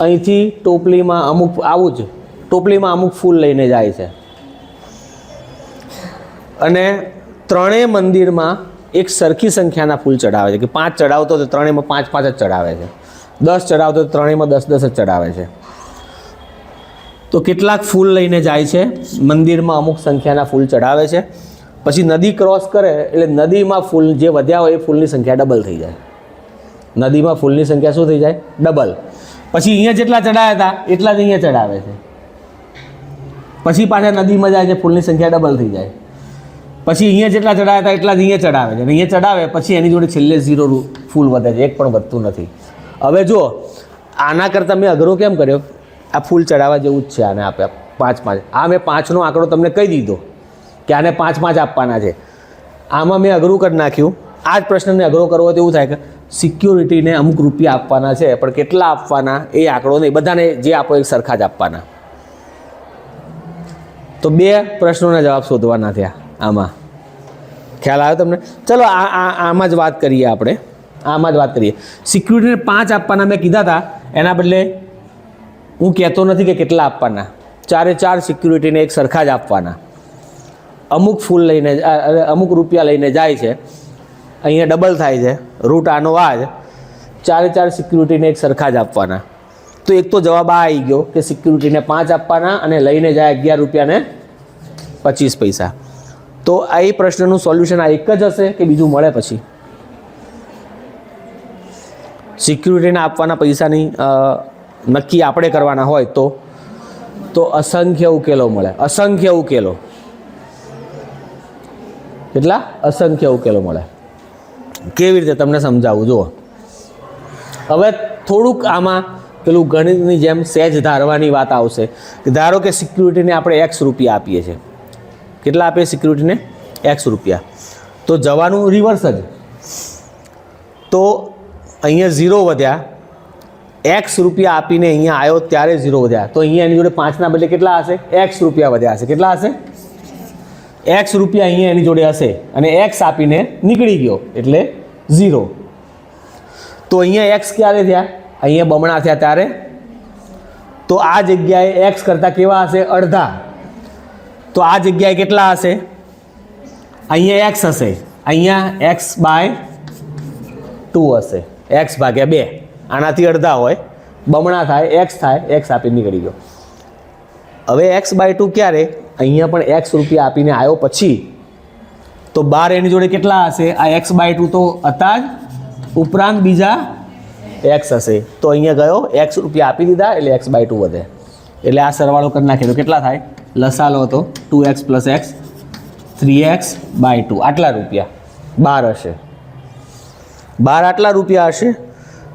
અહીંથી ટોપલીમાં અમુક આવું જ ટોપલીમાં અમુક ફૂલ લઈને જાય છે અને ત્રણેય મંદિરમાં એક સરખી સંખ્યાના ફૂલ ચડાવે છે. કે 5 ચડાવતો તો ત્રણેયમાં 5 જ ચડાવે છે. 10 ચડાવતો તો ત્રણેયમાં 10 જ ચડાવે છે. તો કેટલાક ફૂલ લઈને જાય છે, મંદિરમાં અમુક સંખ્યાના ફૂલ ચડાવે છે. પછી નદી ક્રોસ કરે એટલે નદીમાં ફૂલ જે વધ્યા હોય એ ફૂલની સંખ્યા ડબલ થઈ જાય. નદીમાં ફૂલની સંખ્યા શું થઈ જાય? ડબલ. પછી અહીંયા જેટલા ચડાવ્યા હતા એટલા જ અહીંયા ચડાવે છે. પછી પાછા નદીમાં જાય છે, ફૂલની સંખ્યા ડબલ થઈ જાય. પછી અહીંયા જેટલા ચડાવ્યા હતા એટલા જ અહીંયા ચડાવે છે. અને અહીંયા ચડાવે પછી એની જોડે છેલ્લે 0 ફૂલ વધે છે, એક પણ વધતું નથી. હવે જુઓ, આના કરતાં મેં અઘરો કેમ કર્યો? આ ફૂલ ચડાવવા જેવું જ છે. આને આપ્યા 5. આ મેં 5નો આંકડો તમને કહી દીધો કે આને 5 આપવાના છે. આમાં મેં અઘરું કરી નાખ્યું. આ જ પ્રશ્નને અઘરો કરવો તો એવું થાય કે સિક્યોરિટીને અમુક રૂપિયા આપવાના છે પણ કેટલા આપવાના એ આંકડો નહીં, બધાને જે આપો એક સરખા જ આપવાના. તો 2 પ્રશ્નોના જવાબ શોધવાના થયા આમાં. ખ્યાલ આવ્યો તમને? ચલો આમાં જ વાત કરીએ આપણે. આમાં જ વાત કરીએ. સિક્યુરિટીને 5 આપવાના મેં કીધા હતા, એના બદલે હું કહેતો નથી કે કેટલા આપવાના. 4 સિક્યુરિટીને એક સરખા જ આપવાના. અમુક ફૂલ લઈને અમુક રૂપિયા લઈને જાય છે, અહીંયા ડબલ થાય છે. રૂટ આનો આ જ. 4 સિક્યુરિટીને એક સરખા જ આપવાના. તો એક તો જવાબ આ આવી ગયો કે સિક્યુરિટીને 5 આપવાના અને લઈને જાય 11 રૂપિયા ને 25 પૈસા. તો આ એ પ્રશ્નનું સોલ્યુશન આ એક જ હશે કે બીજું મળે પછી? સિક્યુરિટીને આપવાના પૈસાની નક્કી આપણે કરવાના હોય તો અસંખ્ય ઉકેલો મળે. અસંખ્ય ઉકેલો. કેટલા? અસંખ્ય ઉકેલો મળે. કેવી રીતે તમને સમજાવું જુઓ. હવે થોડુંક આમાં પેલું ગણિતની જેમ સહેજ ધારવાની વાત આવશે. ધારો કે સિક્યુરિટીને આપણે X રૂપિયા આપીએ છીએ. કેટલા આપીએ સિક્યુરિટીને? X રૂપિયા. તો જવાનું રિવર્સ જ. તો અહીંયા 0 વધ્યા. X રૂપિયા આપીને અહીંયા આવ્યો ત્યારે 0 વધ્યા. તો અહીંયા એની જોડે 5ના બદલે કેટલા હશે? X રૂપિયા વધ્યા હશે. કેટલા હશે? X રૂપિયા અહીંયા એની જોડે હશે અને X આપીને નીકળી ગયો એટલે 0. તો અહીંયા X ક્યારે થયા? અહીંયા બમણા થયા ત્યારે. તો આ જગ્યાએ X કરતાં કેવા હશે? અડધા. તો આ જગ્યાએ કેટલા હશે? અહીંયા X હશે, અહીંયા x/2 હશે. x/2. આનાથી અડધા હોય, બમણા થાય, X થાય, X આપીને નીકળી ગયો. હવે x/2 ક્યારે? અહીંયા પણ X રૂપિયા આપીને આવ્યો પછી. તો 12 એની જોડે કેટલા હશે? આ x/2 તો હતા જ, ઉપરાંત બીજા X હશે. તો અહીંયા ગયો, X રૂપિયા આપી દીધા એટલે x/2 વધે. એટલે આ સરવાળો કરી નાખીએ તો કેટલા થાય? લસા લો તો 2x + x 3x/2. આટલા રૂપિયા 12 હશે. 12 આટલા રૂપિયા હશે.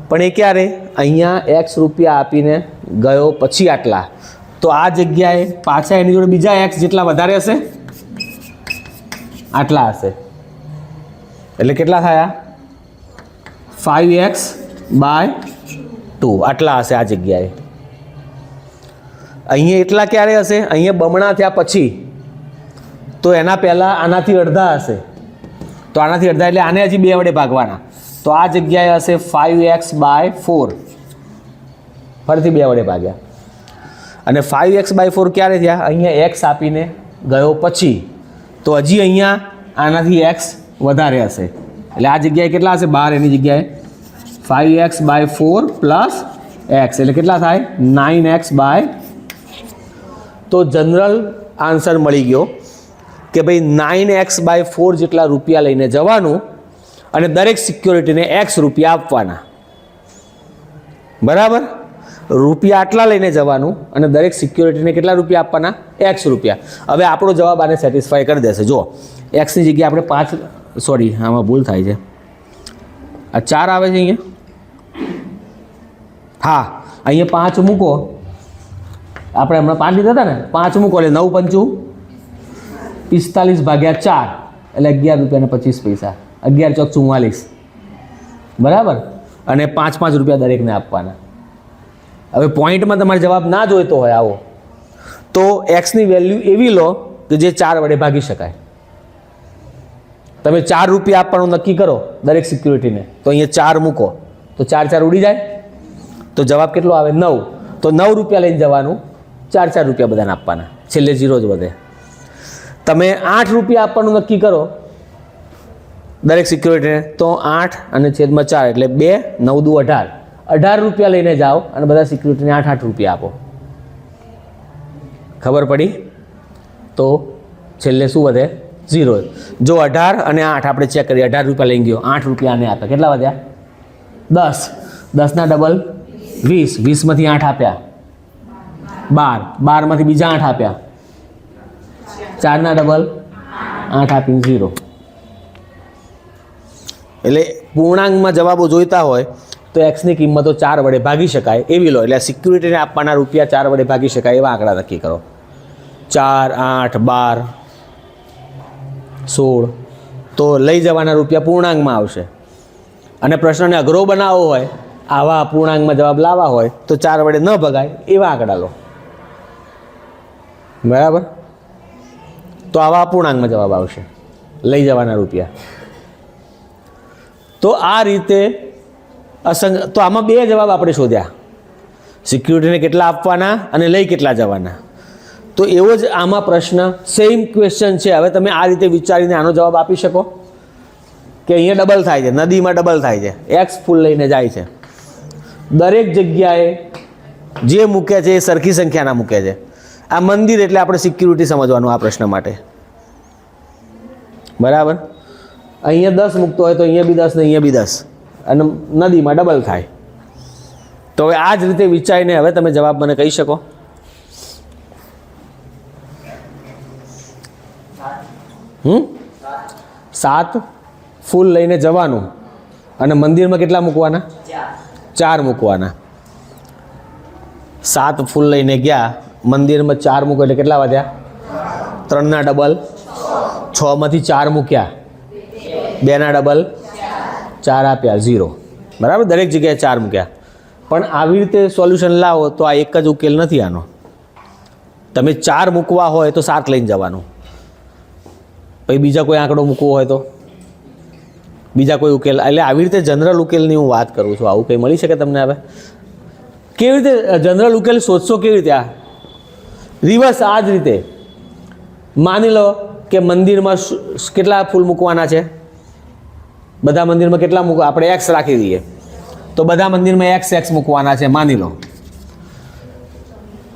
પણ એ ક્યારે? અહીંયા X રૂપિયા આપીને ગયો પછી આટલા. તો આ જગ્યાએ પાછા એની જોડે બીજા X જેટલા વધારે હશે, આટલા હશે. એટલે કેટલા થયા? 5x/2 આટલા હશે આ જગ્યાએ. અહીંયા એટલા ક્યારે હશે? અહીંયા બમણા થયા પછી, તો એના પહેલાં આનાથી અડધા હશે, તો આનાથી અડધા એટલે આને હજી 2 વડે ભાગવાના, તો આ જગ્યાએ હશે 5x/4, ફરીથી 2 વડે ભાગ્યા, અને 5x/4 ક્યારે થયા? અહીંયા x આપીને ગયો પછી, તો હજી અહીંયા આનાથી x વધારે હશે, એટલે આ જગ્યાએ કેટલા હશે? 12, એની જગ્યાએ 5x/4 પ્લસ x, એટલે કેટલા થાય? 9x/, તો જનરલ આન્સર મળી ગયો કે ભાઈ 9x/4 જેટલા રૂપિયા લઈને જવાનું અને દરેક સિક્યોરિટીને x રૂપિયા આપવાના, બરાબર? રૂપિયા આટલા લઈને જવાનું અને દરેક સિક્યોરિટીને કેટલા રૂપિયા આપવાના? x રૂપિયા. હવે આપણો જવાબ આને સેટિસ્ફાય કરી દેશે. જો એક્સની જગ્યાએ આપણે 5, સોરી આમાં ભૂલ થાય છે, આ 4 આવે છે અહીંયા, હા અહીંયા 5 મૂકો, આપણે હમણાં 5 લીધા હતા ને, 5 મૂકો એટલે 9 × 5 = 45/4, એટલે 11 રૂપિયા ને 25 પૈસા, 11 × 4 = 44, બરાબર? અને 5 રૂપિયા દરેકને આપવાના. હવે પોઈન્ટમાં તમારે જવાબ ના જોઈતો હોય આવો, તો એક્સની વેલ્યુ એવી લો કે જે 4 વડે ભાગી શકાય. તમે 4 રૂપિયા આપવાનું નક્કી કરો દરેક સિક્યુરિટીને, તો અહીંયા 4 મૂકો, તો 4 ઉડી જાય, તો જવાબ કેટલો આવે? 9. તો 9 રૂપિયા લઈને જવાનું, 4 રૂપિયા બધાને આપવાના, છેલ્લે 0 જ વધે. તમે 8 રૂપિયા આપવાનું નક્કી કરો દરેક સિક્યુરિટીને, તો 8 અને છેદમાં 4 એટલે 2, 9 દુ 18, 18 રૂપિયા લઈને જાઓ અને બધા સિક્યુરિટીને 8 રૂપિયા આપો. ખબર પડી? તો છેલ્લે શું વધે? 0. જો 18 અને 8 આપણે ચેક કરીએ, 18 રૂપિયા લઈને ગયો, 8 રૂપિયા આને આપ્યા, કેટલા વધ્યા? 10. 10 ના ડબલ 20, 20માંથી 8 આપ્યા 12, 12માંથી બીજા 8 આપ્યા, 4 ના ડબલ 8 આપીને 0. એટલે પૂર્ણાંકમાં જવાબો જોઈતા હોય તો એક્સની કિંમતો 4 વડે ભાગી શકાય એવી લો, એટલે સિક્યુરિટીને આપવાના રૂપિયા 4 વડે ભાગી શકાય એવા આંકડા નક્કી કરો. 4, 8, 12, 16, તો લઈ જવાના રૂપિયા પૂર્ણાંકમાં આવશે. અને પ્રશ્નને અઘરો બનાવવો હોય, આવા પૂર્ણાંકમાં જવાબ લાવવા હોય, તો 4 વડે ન ભગાય એવા આંકડા લો, બરાબર? તો આવા પૂર્ણાંકમાં જવાબ આવશે, લઈ જવાના રૂપિયા. તો આ રીતે તો આમાં 2 જવાબ આપણે શોધ્યા, સિક્યુરિટીને કેટલા આપવાના અને લઈ કેટલા જવાના. તો એવો જ આમાં પ્રશ્ન, સેમ ક્વેશ્ચન છે. હવે તમે આ રીતે વિચારીને આનો જવાબ આપી શકો કે અહીંયા ડબલ થાય છે, નદીમાં ડબલ થાય છે, એક્સ ફૂલ લઈને જાય છે, દરેક જગ્યાએ જે મૂકે છે એ સરખી સંખ્યાના મૂકે છે. આ મંદિર એટલે આપણે સિક્યુરિટી સમજવાનું આ પ્રશ્ન માટે, બરાબર? અહીંયા 10 મૂકતો હોય તો અહીંયા બી 10 ને અહીંયા બી 10, અને નદીમાં ડબલ થાય. તો હવે આ જ રીતે વિચારીને હવે તમે જવાબ મને કહી શકો. હમ 7 ફૂલ લઈને જવાનું અને મંદિરમાં કેટલા મૂકવાના? 4 મૂકવાના. 7 ફૂલ લઈને ગયા, મંદિરમાં 4 મૂકો એટલે કેટલા વધ્યા? 3 ના ડબલ 6, માંથી 4 મૂક્યા, 2 ના ડબલ 4 આપ્યા, 0, બરાબર? દરેક જગ્યાએ 4 મૂક્યા. પણ આવી રીતે સોલ્યુશન લાવો તો આ એક જ ઉકેલ નથી આનો. તમે 4 મૂકવા હોય તો 7 લઈને જવાનું, પછી બીજા કોઈ આંકડો મૂકવો હોય તો બીજા કોઈ ઉકેલ. એટલે આવી રીતે જનરલ ઉકેલની હું વાત કરું છું. આવું કંઈ મળી શકે તમને? હવે કેવી રીતે જનરલ ઉકેલ શોધશો? કેવી રીતે? આ રિવર્સ આ જ રીતે માની લો કે મંદિરમાં કેટલા ફૂલ મૂકવાના છે, બધા મંદિરમાં કેટલા મૂકવા, આપણે એક્સ રાખી દઈએ તો બધા મંદિરમાં એક્સ મૂકવાના છે માની લો.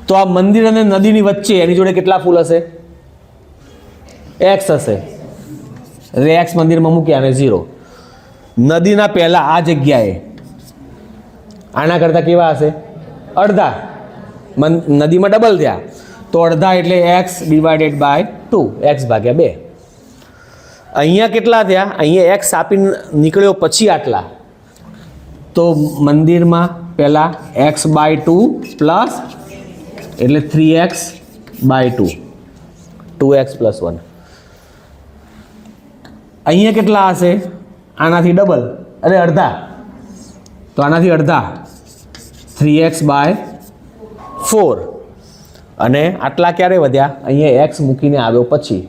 તો આ મંદિર અને નદીની વચ્ચે એની જોડે કેટલા ફૂલ હશે? એક્સ હશે, એટલે એક્સ મંદિરમાં મૂક્યા અને 0. નદીના પહેલાં આ જગ્યાએ આના કરતાં કેવા હશે? અડધા. નદીમાં ડબલ થયા તો અડધા એટલે x/2, x/2. અહીંયા કેટલા થયા? અહીંયા x આપીને નીકળ્યો પછી આટલા, તો મંદિરમાં પહેલાં x/2 પ્લસ એટલે 3x/2, 2x + 1. અહીંયા કેટલા હશે? આનાથી ડબલ અને અડધા, તો આનાથી અડધા 3x/4. અને આટલા ક્યારે વધ્યા? અહીંયા એક્સ મૂકીને આવ્યો પછી.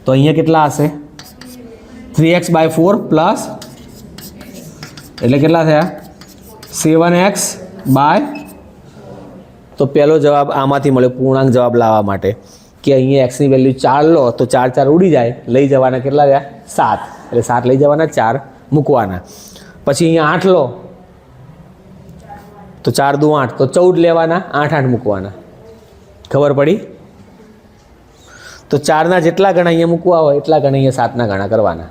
તો અહીંયા કેટલા હશે? 3x/4 પ્લસ એટલે કેટલા થયા? 7x by. તો પહેલો જવાબ આમાંથી મળ્યો પૂર્ણાંક જવાબ લાવવા માટે કે અહીંયા એક્સની વેલ્યુ 4 લો તો 4 4 ઉડી જાય, લઈ જવાના કેટલા રહ્યા? 7. એટલે 7 લઈ જવાના, 4 મૂકવાના. પછી અહીંયા 8 લો તો 4 દુ 8, તો 14 લેવાના, 8 8 મૂકવાના. ખબર પડી? તો 4ના જેટલા ગણા અહીંયા મૂકવા હોય એટલા ગણા અહીંયા 7ના ગણા કરવાના.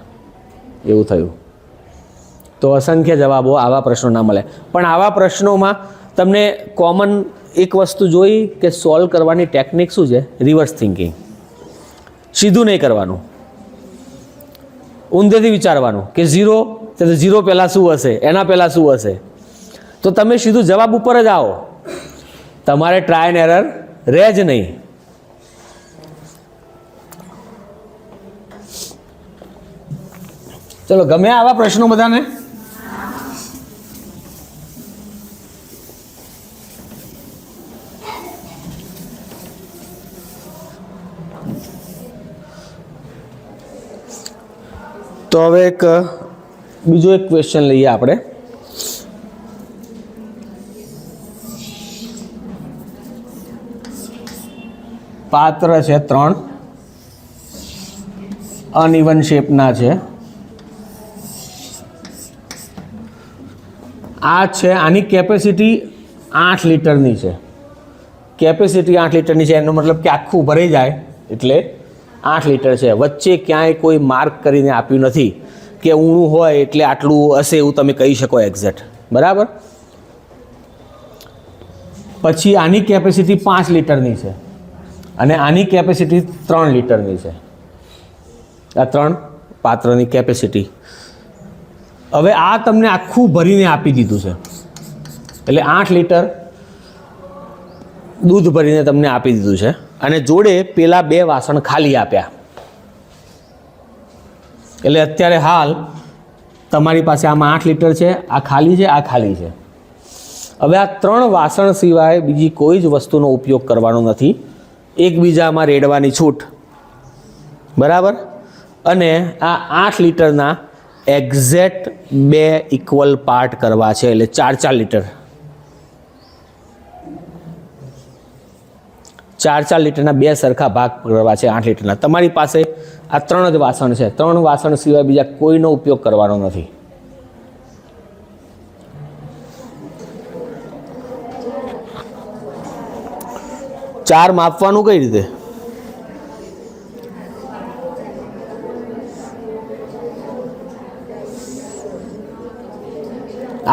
એવું થયું. તો અસંખ્ય જવાબો આવા પ્રશ્નોના મળે. પણ આવા પ્રશ્નોમાં તમને કોમન એક વસ્તુ જોઈ કે સોલ્વ કરવાની ટેકનિક શું છે? Reverse thinking. સીધું નહીં કરવાનું, ઊંધેથી વિચારવાનું કે 0 તો 0 પહેલાં શું હશે, એના પહેલાં શું હશે. તો તમે સીધું જવાબ ઉપર જ આવો, તમારે ટ્રાય એન્ડ એરર રહે જ નહીં. ચલો, ગમે આવા પ્રશ્નો બધાને? તો હવે બીજો એક ક્વેશ્ચન લઈએ આપણે. પાત્ર છે 3, અનઇવન શેપના છે. આ છે, આની કેપેસિટી 8 લીટરની છે. કેપેસિટી 8 લીટરની છે, એનો મતલબ કે આખું ભરાઈ જાય એટલે 8 લીટર છે. વચ્ચે ક્યાંય કોઈ માર્ક કરીને આપ્યું નથી કે ઊણું હોય એટલે આટલું હશે એવું તમે કહી શકો એક્ઝેક્ટ. બરાબર. પછી આની કેપેસિટી 5 લીટરની છે અને આની કેપેસિટી 3 લીટરની છે. આ 3 પાત્રની કેપેસિટી. હવે આ તમને આખું ભરીને આપી દીધું છે એટલે 8 લીટર દૂધ ભરીને તમને આપી દીધું છે અને જોડે પેલા 2 વાસણ ખાલી આપ્યા. એટલે અત્યારે હાલ તમારી પાસે આમાં 8 લીટર છે, આ ખાલી છે, આ ખાલી છે. હવે આ 3 વાસણ સિવાય બીજી કોઈ જ વસ્તુનો ઉપયોગ કરવાનો નથી. એકબીજામાં રેડવાની છૂટ. બરાબર. અને આ 8 લીટરના એક્ઝેક્ટ 2 ઇક્વલ પાર્ટ કરવા છે એટલે 4 લીટર. 4 લીટરના 2 સરખા ભાગ કરવા છે 8 લીટરના. તમારી પાસે આ 3 જ વાસણ છે, 3 વાસણ સિવાય બીજા કોઈનો ઉપયોગ કરવાનો નથી. ચાર માપવાનું કઈ રીતે?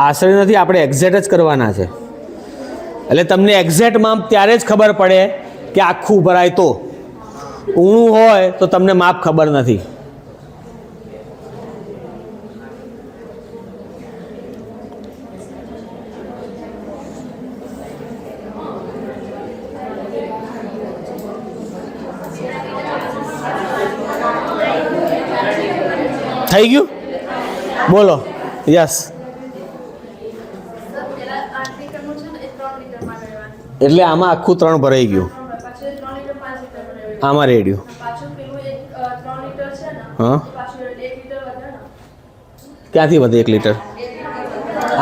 આશરે નથી, આપણે એક્ઝેક્ટ જ કરવાના છે. એટલે તમને એક્ઝેક્ટ માપ ત્યારે જ ખબર પડે કે આખું ભરાય. તો ઊણું હોય તો તમને માપ ખબર નથી. થઈ ગયું? બોલો. યસ. એટલે આમાં આખું 3 ભરાઈ ગયું, આમાં રેડ્યું. હા, ક્યાંથી વધે 1 લીટર?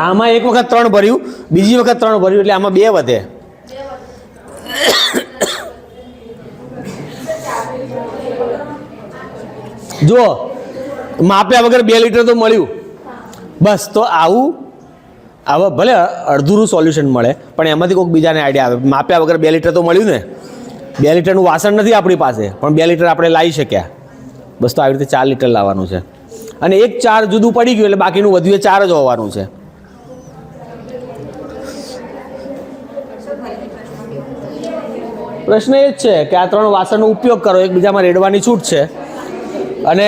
આમાં એક વખત 3 ભર્યું, બીજી વખત 3 ભર્યું એટલે આમાં 2 વધે. જો માપ્યા વગર 2 લીટર તો મળ્યું. બસ. તો આવું આવા ભલે અડધું સોલ્યુશન મળે પણ એમાંથી કોઈક બીજાને આઈડિયા આવે. માપ્યા વગર 2 લીટર તો મળ્યું ને. 2 લીટરનું વાસણ નથી આપણી પાસે પણ 2 લીટર આપણે લાવી શક્યા. બસ. તો આવી રીતે 4 લીટર લાવવાનું છે અને એક 4 જુદું પડી ગયું એટલે બાકીનું વધ્યું 4 જ હોવાનું છે. પ્રશ્ન એ જ છે કે આ 3 વાસણનો ઉપયોગ કરો, એકબીજામાં રેડવાની છૂટ છે અને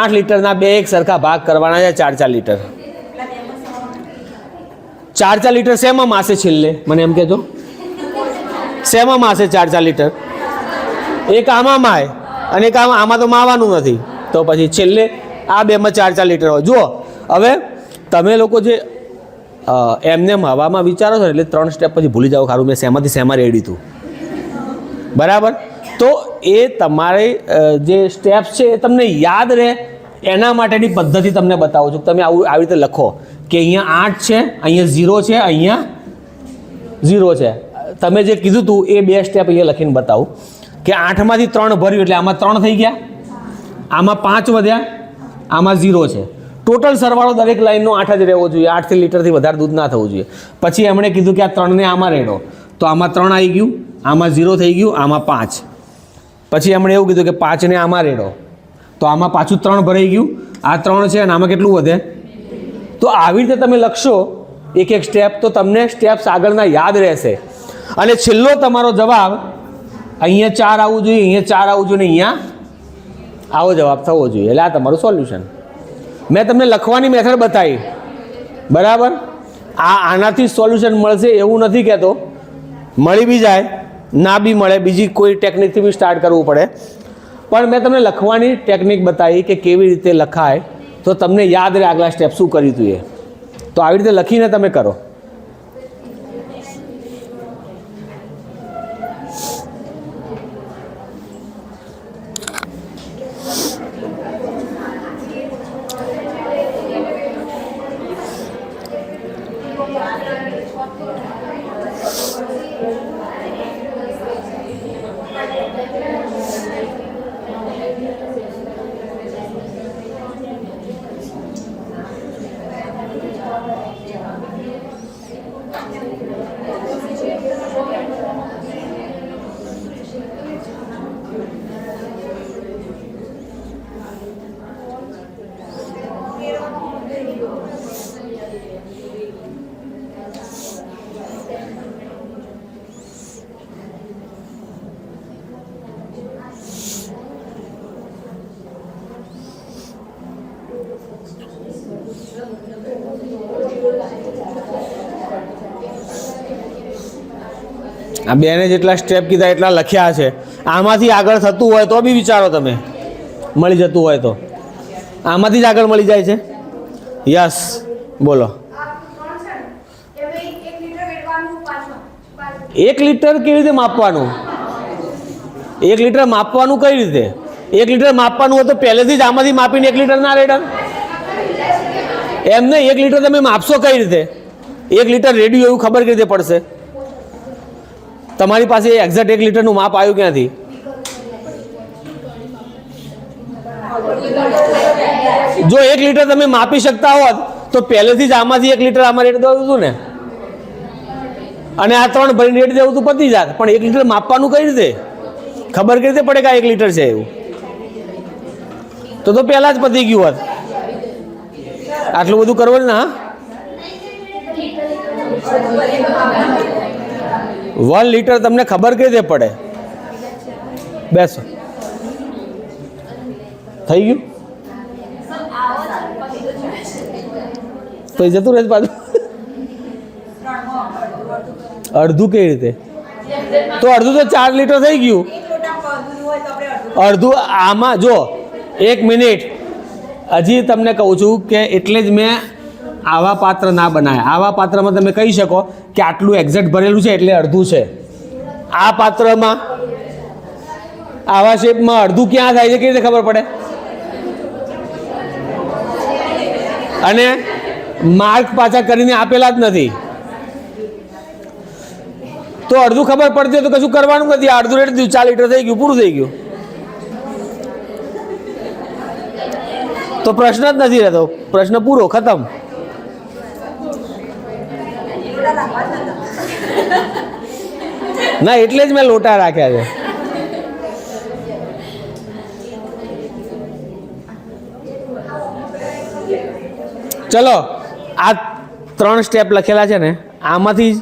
8 લીટરના 2 એક સરખા ભાગ કરવાના છે 4 લીટર. 4 લીટર શેમાં માસે છેલ્લે? મને એમ કહેજો, શેમાં માસે 4 લીટર? એક આમાં માય અને એક આમાં તો માવાનું નથી. તો પછી છેલ્લે આ 2માં 4 લીટર હોય. જુઓ, હવે તમે લોકો જે એમને હવામાં વિચારો છો એટલે 3 સ્ટેપ પછી ભૂલી જાઓ ખારું મેં શેમાંથી શેમાં રેડી હતું. બરાબર. તો એ તમારે જે સ્ટેપ્સ છે એ તમને યાદ રહે એના માટેની પદ્ધતિ તમને બતાવું છું. તમે આવી રીતે લખો કે અહીંયા 8 છે, અહીંયા 0 છે, અહીંયા 0 છે. તમે જે કીધું હતું એ 2 સ્ટેપ અહીંયા લખીને બતાવું કે 8માંથી 3 ભર્યું એટલે આમાં 3 થઈ ગયા, આમાં 5 વધ્યા, આમાં 0 છે. ટોટલ સરવાળો દરેક લાઈનનો 8 જ રહેવો જોઈએ. 8 લીટરથી વધારે દૂધ ના થવું જોઈએ. પછી એમણે કીધું કે આ 3ને આમાં રેડો, તો આમાં 3 આવી ગયું, આમાં 0 થઈ ગયું, આમાં 5. પછી એમણે એવું કીધું કે 5ને આમાં રેડો, તો આમાં પાછું 3 ભરાઈ ગયું, આ 3 છે અને આમાં કેટલું વધે. તો આવી રીતે તમે લખશો એક એક સ્ટેપ, તો તમને સ્ટેપ્સ આગળના યાદ રહેશે. અને છેલ્લો તમારો જવાબ અહીંયા 4 આવવું જોઈએ, અહીંયા 4 આવવું જોઈએ, અહીંયા આવો જવાબ થવો જોઈએ. એટલે આ તમારું સોલ્યુશન. મેં તમને લખવાની મેથડ બતાવી, બરાબર. આનાથી સોલ્યુશન મળશે એવું નથી કહેતો, મળી બી જાય, ના બી મળે, બીજી કોઈ ટેકનિકથી બી સ્ટાર્ટ કરવું પડે. પણ મેં તમને લખવાની ટેકનિક બતાવી કે કેવી રીતે લખાય, તો તમને યાદ રહે આગલા સ્ટેપ શું કર્યું હતું એ. તો આવી રીતે લખીને તમે કરો. આ બેને જેટલા સ્ટેપ કીધા એટલા લખ્યા છે. આમાંથી આગળ થતું હોય તો બી વિચારો, તમે મળી જતું હોય તો આમાંથી જ આગળ મળી જાય છે. યસ, બોલો. 1 લીટર કેવી રીતે માપવાનું? 1 લીટર માપવાનું કઈ રીતે? 1 લીટર માપવાનું હોય તો પહેલેથી જ આમાંથી માપીને 1 લીટર ના રેડર એમને 1 લીટર તમે માપશો કઈ રીતે? 1 લીટર રેડ્યું એવું ખબર કઈ રીતે પડશે? તમારી પાસે એક્ઝેક્ટ 1 લીટરનું માપ આવ્યું ક્યાંથી? જો 1 લીટર તમે માપી શકતા હોત તો પહેલેથી જ આમાંથી 1 લીટર આમાં રેડ દેવું હતું ને, અને આ 3 ભરીને રેડ દેવું હતું, પતી જાત. પણ 1 લીટર માપવાનું કઈ રીતે? ખબર કઈ રીતે પડે કે આ 1 લીટર છે એવું? તો પહેલા જ પતી ગયું હોત. આટલું બધું કરવું ને. હા, 1 લીટર તમને ખબર કઈ રીતે પડે? બેસો, થઈ ગયું પછી જતું રહે પાછું. અડધું કેવી રીતે? તો અડધું તો 4 લીટર થઈ ગયું. અડધું આમાં જો 1 મિનિટ, હજી તમને કહું છું કે એટલે જ મેં આવા પાત્ર ના બનાવ્યા. આવા પાત્રમાં તમે કહી શકો કે આટલું એક્ઝેક્ટ ભરેલું છે એટલે અડધું છે. આ પાત્રમાં આવા શેપમાં અડધું ક્યાં થાય છે કેવી રીતે ખબર પડે? અને માર્ક પાછા કરીને આપેલા જ નથી, તો અડધું ખબર પડતી હોય તો કશું કરવાનું નથી. અડધું રેટ દીધું, 4 લીટર થઈ ગયું, પૂરું થઈ ગયું. તો પ્રશ્ન જ નથી રહેતો, પ્રશ્ન પૂરો, ખતમ. ના, એટલે જ મેં લોટા રાખ્યા છે. ચલો, આ 3 સ્ટેપ લખેલા છે ને, આમાંથી જ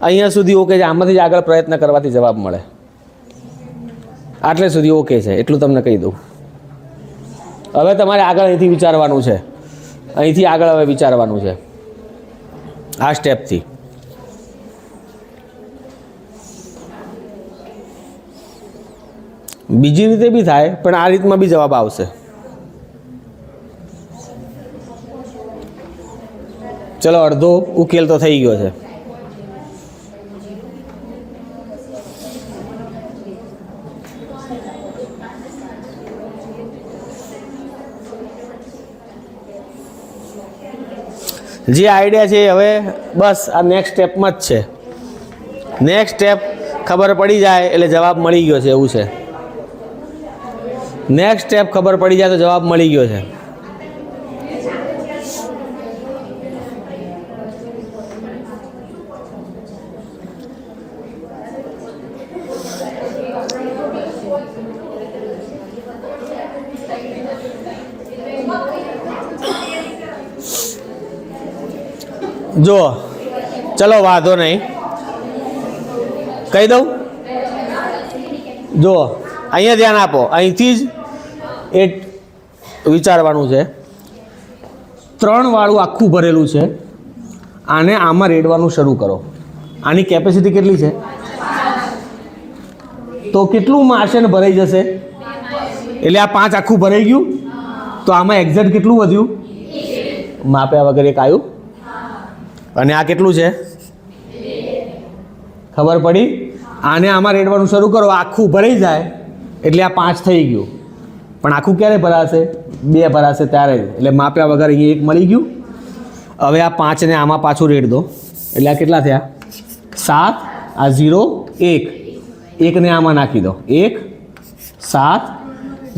અહીંયા સુધી ઓકે છે. આમાંથી જ આગળ પ્રયત્ન કરવાથી જવાબ મળે. આટલે સુધી ઓકે છે, એટલું તમને કહી દઉં. હવે તમારે આગળ અહીંથી વિચારવાનું છે, અહીંથી આગળ હવે વિચારવાનું છે આ સ્ટેપથી. બીજી રીતે બી થાય, પણ આ રીતમાં બી જવાબ આવશે. ચલો, અડધો ઉકેલ તો થઈ ગયો છે. જે આઈડિયા છે એ હવે બસ આ નેક્સ્ટ સ્ટેપમાં જ છે. નેક્સ્ટ સ્ટેપ ખબર પડી જાય એટલે જવાબ મળી ગયો છે એવું છે. નેક્સ્ટ સ્ટેપ ખબર પડી જાય તો જવાબ મળી ગયો છે. જો ચલો વાંધો નહીં, કહી દઉં. જો અહીંયા ધ્યાન આપો, અહીંથી જ એ વિચારવાનું છે. 3 વાળું આખું ભરેલું છે, આને આમાં રેડવાનું શરૂ કરો. આની કેપેસિટી કેટલી છે? તો કેટલું મારશે ને ભરાઈ જશે? એટલે આ 5 આખું ભરાઈ ગયું, તો આમાં એક્ઝેક્ટ કેટલું વધ્યું? માપ્યા વગર એક આવ્યું. અને આ કેટલું છે? ખબર પડી? આને આમાં રેડવાનું શરૂ કરો, આખું ભરાઈ જાય એટલે આ 5 થઈ ગયું. પણ આખું ક્યારે ભરાશે? 2 ભરાશે ત્યારે જ. એટલે માપ્યા વગર અહીંયા 1 મળી ગયું. હવે આ 5ને આમાં પાછું રેડ દો એટલે આ કેટલા થયા? 7. આ 0 1, 1ને આમાં નાખી દો. 1 7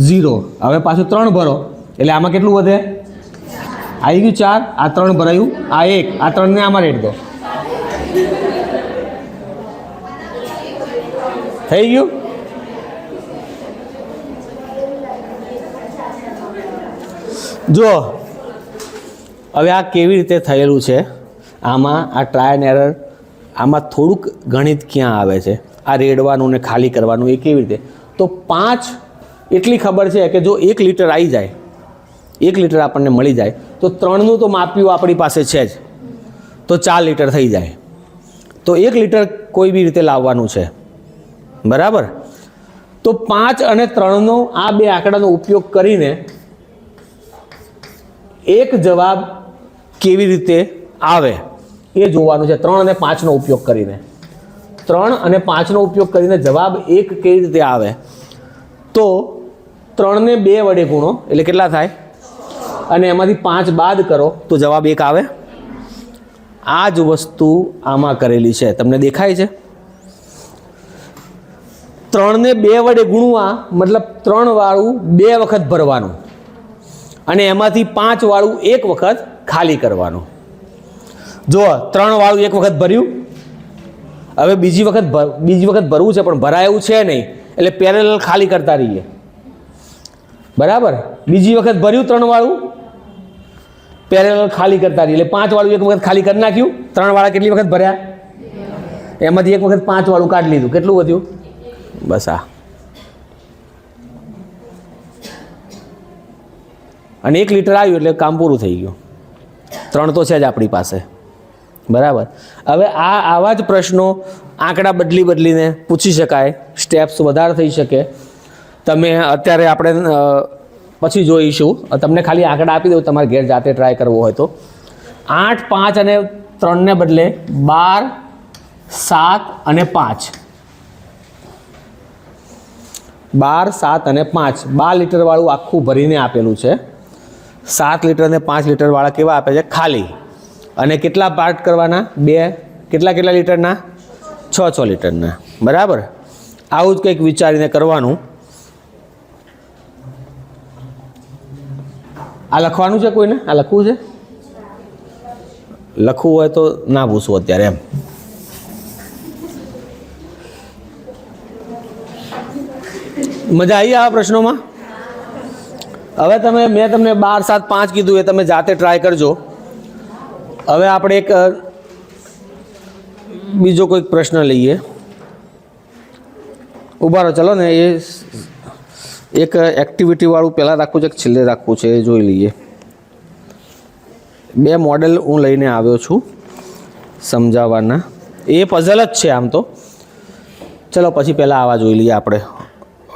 0. હવે પાછું 3 ભરો એટલે આમાં કેટલું વધે? આવી ગયું 4. આ 3 ભરાયું, આ 1, આ 3ને આમાં રેડ દો. થઈ ગયું. જો હવે આ કેવી રીતે થયેલું છે? આમાં આ ટ્રાય એન્ડ એરર, આમાં થોડુંક ગણિત ક્યાં આવે છે? આ રેડવાનું ને ખાલી કરવાનું એ કેવી રીતે? તો 5 એટલી ખબર છે કે જો 1 લીટર આવી જાય, 1 લીટર આપણને મળી જાય તો 3નું તો માપ્યું આપણી પાસે છે જ, તો 4 લીટર થઈ જાય. તો 1 લીટર કોઈ બી રીતે લાવવાનું છે, બરાબર? તો 5 અને 3નો આ 2 આંકડાનો ઉપયોગ કરીને એક જવાબ કેવી રીતે આવે એ જોવાનું છે. 3 અને 5નો ઉપયોગ કરીને, 3 અને 5નો ઉપયોગ કરીને જવાબ 1 કેવી રીતે આવે? તો 3ને 2 વડે ગુણો એટલે કેટલા થાય? અને એમાંથી 5 બાદ કરો તો જવાબ 1 આવે. આ જ વસ્તુ આમાં કરેલી છે, તમને દેખાય છે? 3ને 2 વડે ગુણવા મતલબ 3 વાળું 2 વખત ભરવાનું અને એમાંથી 5 વાળું 1 વખત ખાલી કરવાનું. જો 3 વાળું 1 વખત ભર્યું, હવે બીજી વખત ભરવું છે પણ ભરાય એવું છે નહીં એટલે પેરેલલ ખાલી કરતા રહીએ, બરાબર? બીજી વખત ભર્યું 3 વાળું, પેરેલલ ખાલી કરતા રહીએ એટલે 5 વાળું 1 વખત ખાલી કરી નાખ્યું. 3 વાળા કેટલી વખત ભર્યા? એમાંથી 1 વખત 5 વાળું કાઢી લીધું. કેટલું વધ્યું? બસ આ. અને 1 લીટર આવ્યું એટલે કામ પૂરું થઈ ગયું. 3 તો છે જ આપણી પાસે, બરાબર? હવે આવા જ પ્રશ્નો આંકડા બદલીને પૂછી શકાય, સ્ટેપ્સ વધારે થઈ શકે. તમે અત્યારે આપણે પછી જોઈશું, તમને ખાલી આંકડા આપી દઉં, તમારે ઘેર જાતે ટ્રાય કરવો હોય તો. 8 5 અને 3ને બદલે 12 7 અને 5, 12 7 અને 5, 12 લીટર વાળું આખું ભરીને આપેલું છે. 7 લીટર અને 5 લીટર વાળા કેવા આપે છે? ખાલી. અને કેટલા પાર્ટ કરવાના? 2. કેટલા લીટરના? 6 લીટરના, બરાબર? આવું જ કંઈક વિચારીને કરવાનું. આ લખવાનું છે કોઈને? આ લખવું છે? લખવું હોય તો ના પૂછવું અત્યારે એમ. મજા આવી આવા પ્રશ્નોમાં? હવે મેં તમને 12 7 5 કીધું એ તમે જાતે ટ્રાય કરજો. હવે આપણે એક બીજો કોઈક પ્રશ્ન લઈએ. ઉભા રહો, ચલો ને. એ એક એક્ટિવિટી વાળું પહેલાં રાખવું છે કે છેલ્લે રાખવું છે એ જોઈ લઈએ. 2 મોડેલ હું લઈને આવ્યો છું સમજાવવાના. એ પઝલ જ છે આમ તો. ચલો પછી પહેલાં આવા જોઈ લઈએ આપણે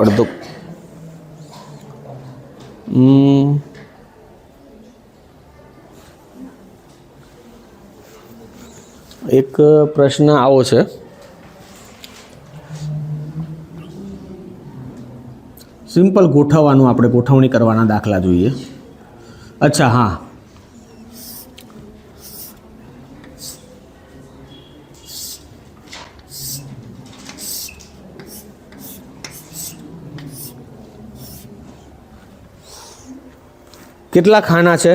અડધો. એક પ્રશ્ન આવો છે. સિમ્પલ ગોઠવવાનું, આપણે ગોઠવણી કરવાના દાખલા જોઈએ. અચ્છા, હા, કેટલા ખાના છે?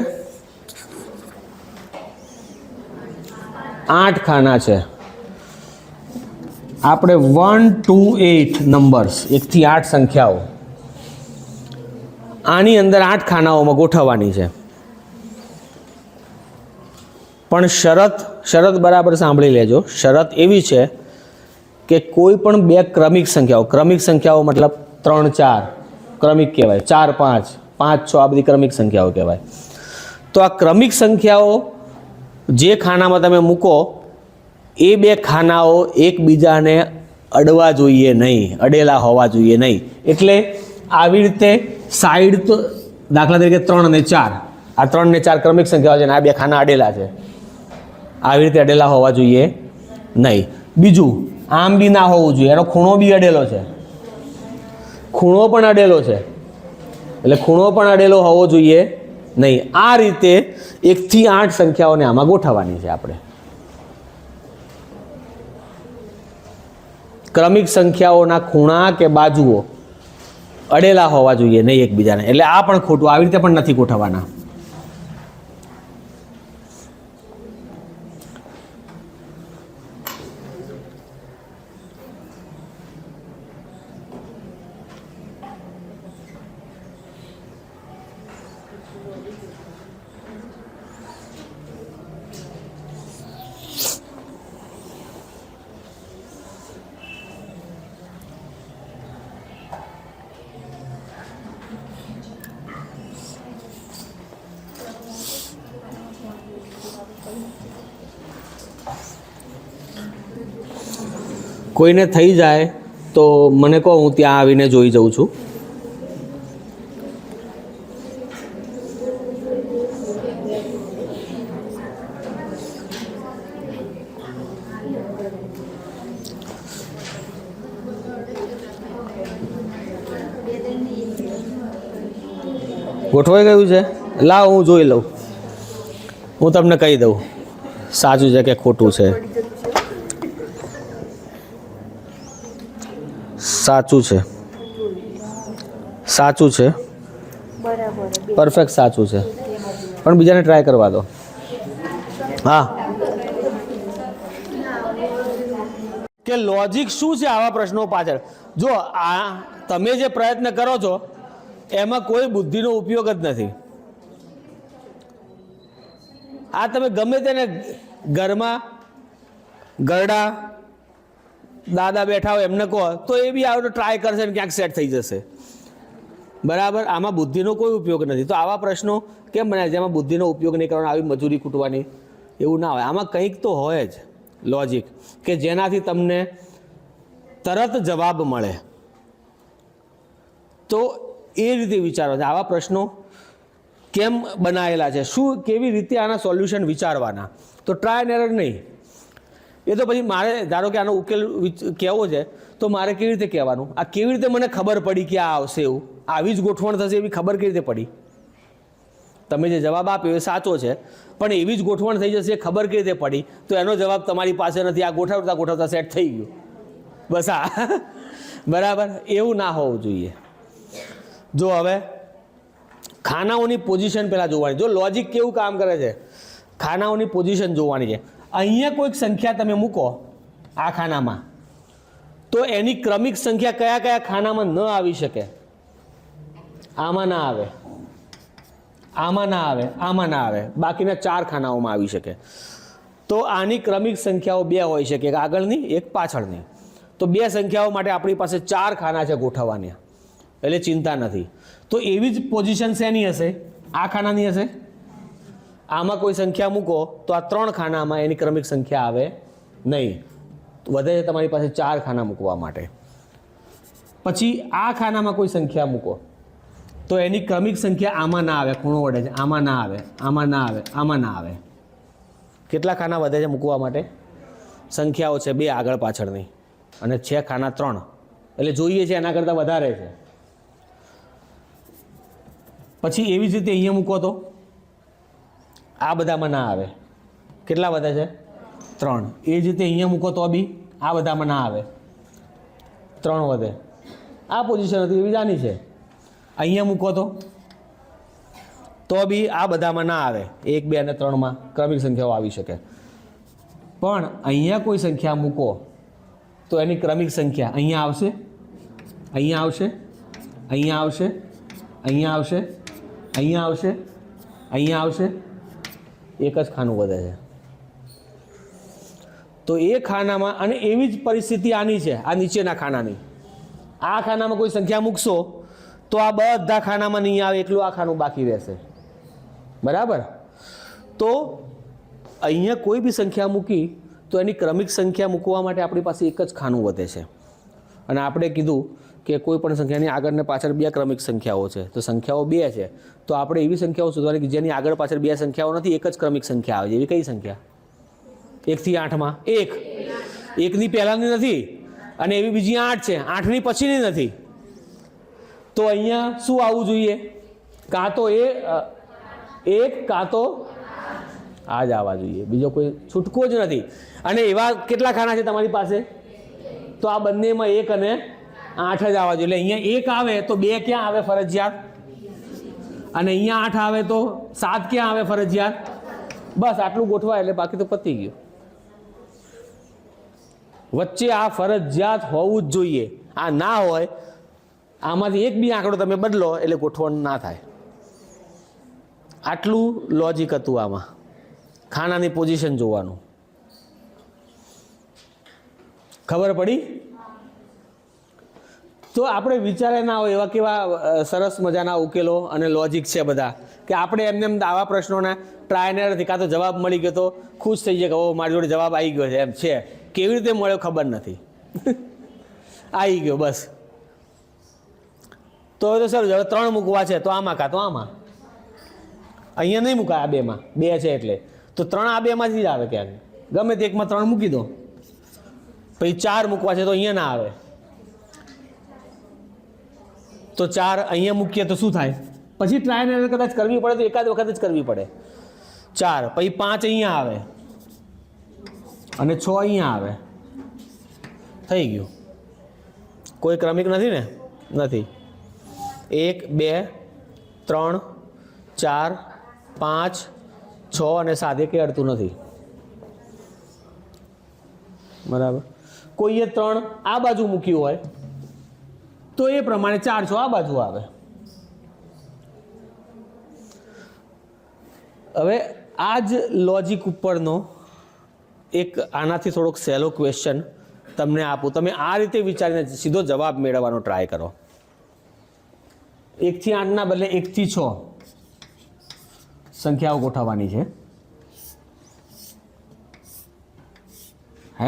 8 ખાના છે. આપણે 1 to 8 નંબર્સ, 1 થી 8 સંખ્યાઓ આની અંદર 8 ખાનાઓમાં ગોઠવવાની છે. પણ શરત બરાબર સાંભળી લેજો. શરત એવી છે કે કોઈ પણ બે ક્રમિક સંખ્યાઓ મતલબ 3 4 ક્રમિક કહેવાય, 4 5 5 6 આ બધી ક્રમિક સંખ્યાઓ કહેવાય. તો આ ક્રમિક સંખ્યાઓ જે ખાનામાં તમે મૂકો એ બે ખાનાઓ એકબીજાને અડવા જોઈએ નહીં, અડેલા હોવા જોઈએ નહીં. એટલે આવી રીતે સાઈડ, તો દાખલા તરીકે 3 અને 4, આ 3 ને 4 ક્રમિક સંખ્યાઓ છે અને આ બે ખાના અડેલા છે, આવી રીતે અડેલા હોવા જોઈએ નહીં. બીજું, આમ બી ના હોવું જોઈએ, એનો ખૂણો બી અડેલો છે, ખૂણો પણ અડેલો છે, એટલે ખૂણો પણ અડેલો હોવો જોઈએ નહીં. આ રીતે 1 થી 8 સંખ્યાઓને આમાં ગોઠવવાની છે આપણે. ક્રમિક સંખ્યાઓના ખૂણા કે બાજુઓ અડેલા હોવા જોઈએ નહીં એકબીજાને, એટલે આ પણ ખોટું, આવી રીતે પણ નથી ગોઠવવાના. કોઈને થઈ જાય તો મને કહો, હું ત્યાં આવીને જોઈ જઉં છું. ગોઠવાઈ ગયું છે? લાવ હું જોઈ લઉં, હું તમને કહી દઉં સાચું છે કે ખોટું છે. સાચું છે, સાચું છે, પરફેક્ટ સાચું છે. પણ બીજાને ટ્રાય કરવા દો. હા, કે લોજિક શું છે આવા પ્રશ્નો પાછળ? જો આ તમે જે પ્રયત્ન કરો છો એમાં કોઈ બુદ્ધિનો ઉપયોગ જ નથી. આ તમે ગમે તેને ઘરમાં ગરડા દાદા બેઠા હોય એમને કહો તો એ બી આવે તો ટ્રાય કરશે ને ક્યાંક સેટ થઈ જશે. બરાબર, આમાં બુદ્ધિનો કોઈ ઉપયોગ નથી. તો આવા પ્રશ્નો કેમ બનાવે જેમાં બુદ્ધિનો ઉપયોગ નહીં કરવાનો, આવી મજૂરી કૂટવાની, એવું ના હોય. આમાં કંઈક તો હોય જ લોજિક કે જેનાથી તમને તરત જવાબ મળે. તો એ રીતે વિચારો. આવા પ્રશ્નો કેમ બનાવેલા છે, શું કેવી રીતે આના સોલ્યુશન વિચારવાના, તો ટ્રાય એન્ડ એરર નહીં. એ તો પછી મારે ધારો કે આનો ઉકેલ કહેવો છે તો મારે કેવી રીતે કહેવાનું, આ કેવી રીતે મને ખબર પડી કે આ આવશે, એવું આવી જ ગોઠવણ થશે એવી ખબર કેવી રીતે પડી? તમે જે જવાબ આપ્યો એ સાચો છે પણ એવી જ ગોઠવણ થઈ જશે એ ખબર કેવી રીતે પડી? તો એનો જવાબ તમારી પાસે નથી, આ ગોઠવતા ગોઠવતા સેટ થઈ ગયું. બસ આ બરાબર, એવું ના હોવું જોઈએ. જો હવે ખાનાઓની પોઝિશન પહેલાં જોવાની. જો લોજિક કેવું કામ કરે છે, ખાનાઓની પોઝિશન જોવાની છે. અહીંયા કોઈક સંખ્યા તમે મૂકો આ ખાનામાં, તો એની ક્રમિક સંખ્યા કયા કયા ખાનામાં ન આવી શકે? આમાં ના આવે, આમાં ના આવે, આમાં ના આવે, બાકીના 4 ખાનાઓમાં આવી શકે. તો આની ક્રમિક સંખ્યાઓ 2 હોઈ શકે, એક આગળની એક પાછળની. તો 2 સંખ્યાઓ માટે આપણી પાસે 4 ખાના છે ગોઠવવાની, એટલે ચિંતા નથી. તો એવી જ પોઝિશન શેની હશે? આ ખાનાની હશે. આમાં કોઈ સંખ્યા મૂકો તો આ 3 ખાનામાં એની ક્રમિક સંખ્યા આવે નહીં, વધે છે તમારી પાસે 4 ખાના મૂકવા માટે. પછી આ ખાનામાં કોઈ સંખ્યા મૂકો તો એની ક્રમિક સંખ્યા આમાં ના આવે, ખૂણો વડે છે, આમાં ના આવે, આમાં ના આવે, આમાં ના આવે. કેટલા ખાના વધે છે મૂકવા માટે? સંખ્યાઓ છે 2 આગળ પાછળની અને છે ખાના 3, એટલે જોઈએ છે એના કરતાં વધારે છે. પછી એવી જ રીતે અહીંયા મૂકો તો આ બધામાં ના આવે. કેટલા વધે છે? 3. એ જ રીતે અહીંયા મૂકો તો બી આ બધામાં ના આવે, 3 વધે. આ પોઝિશન હતી એવી જાની છે. અહીંયા મૂકો તો તો બી આ બધામાં ના આવે. 1, 2 અને 3માં ક્રમિક સંખ્યાઓ આવી શકે. પણ અહીંયા કોઈ સંખ્યા મૂકો તો એની ક્રમિક સંખ્યા અહીંયા આવશે, અહીંયા આવશે, અહીંયા આવશે, અહીંયા આવશે, અહીંયા આવશે, અહીંયા આવશે. એક જ ખાનું વધે છે. તો એ ખાનામાં, અને એવી જ પરિસ્થિતિ આની છે, આ નીચેના ખાનાની. આ ખાનામાં કોઈ સંખ્યા મૂકશો તો આ બધા ખાનામાં નહીં આવે, એકલું આ ખાનું બાકી રહેશે. બરાબર? તો અહીંયા કોઈ બી સંખ્યા મૂકી તો એની ક્રમિક સંખ્યા મૂકવા માટે આપણી પાસે એક જ ખાનું વધે છે. અને આપણે કીધું કે કોઈ પણ સંખ્યાની આગળ ને પાછળ 2 ક્રમિક સંખ્યાઓ છે, તો સંખ્યાઓ 2 છે, તો આપણે એવી સંખ્યાઓ શોધવાની કે જેની આગળ પાછળ 2 સંખ્યાઓ નથી, એક જ ક્રમિક સંખ્યા આવે છે. એવી કઈ સંખ્યા? 1 થી 8માં 1 ની પહેલાંની નથી, અને એવી બીજી 8 છે, 8ની પછીની નથી. તો અહીંયા શું આવવું જોઈએ? કાં તો 1 કાં તો આ જ આવવા જોઈએ, બીજો કોઈ છૂટકો જ નથી. અને એવા કેટલા ખાના છે તમારી પાસે? તો આ બંનેમાં 1 અને 8 જ આવવા જોઈએ. એટલે અહીંયા 1 આવે તો 2 ક્યાં આવે ફરજિયાત, અને અહીંયા 8 આવે તો 7 ક્યાં આવે ફરજિયાત. બસ આટલું ગોઠવાય એટલે બાકી તો પતી ગયું. વચ્ચે આ ફરજિયાત હોવું જ જોઈએ. આ ના હોય, આમાંથી એક બી આંકડો તમે બદલો એટલે ગોઠવણ ના થાય. આટલું લોજિક હતું આમાં, ખાનાની પોઝિશન જોવાનું. ખબર પડી? તો આપણે વિચારે ના હોય એવા કેવા સરસ મજાના ઉકેલો અને લોજિક છે બધા, કે આપણે એમને એમ આવા પ્રશ્નોને ટ્રાય નથી, કાં તો જવાબ મળી ગયો તો ખુશ થઈ જાય કે ઓ મારી જોડે જવાબ આવી ગયો છે. એમ છે, કેવી રીતે મળ્યો ખબર નથી, આવી ગયો બસ. તો સર હવે 3 મૂકવા છે, તો આમાં કાં તો આમાં. અહીંયા નહીં મૂકાય, આ 2માં 2 છે એટલે, તો 3 આ 2માંથી જ આવે ક્યાંક. ગમે તે એકમાં 3 મૂકી દો. પછી 4 મૂકવા છે તો અહીંયા ના આવે, તો 4 અહીંયા મૂકીએ તો શું થાય? પછી ટ્રાય ને કદાચ કરવી પડે તો એકાદ વખત જ કરવી પડે. 4 પછી 5 અહીંયા આવે, અને 6 અહીંયા આવે. થઈ ગયું. કોઈ ક્રમિક નથી ને? નથી. 1, 2, 3, 4, 5, 6 અને 7 એ અડતું નથી. બરાબર? કોઈએ 3 આ બાજુ મૂક્યું હોય તો એ પ્રમાણે 4 6 આ બાજુ આવે. હવે આ જ લોજિક ઉપરનો એક આનાથી થોડોક સહેલો ક્વેશ્ચન તમને આપું. તમે આ રીતે વિચારીને સીધો જવાબ મેળવવાનો ટ્રાય કરો. 1 થી 8ના બદલે 1 થી 6 સંખ્યાઓ ગોઠવવાની છે.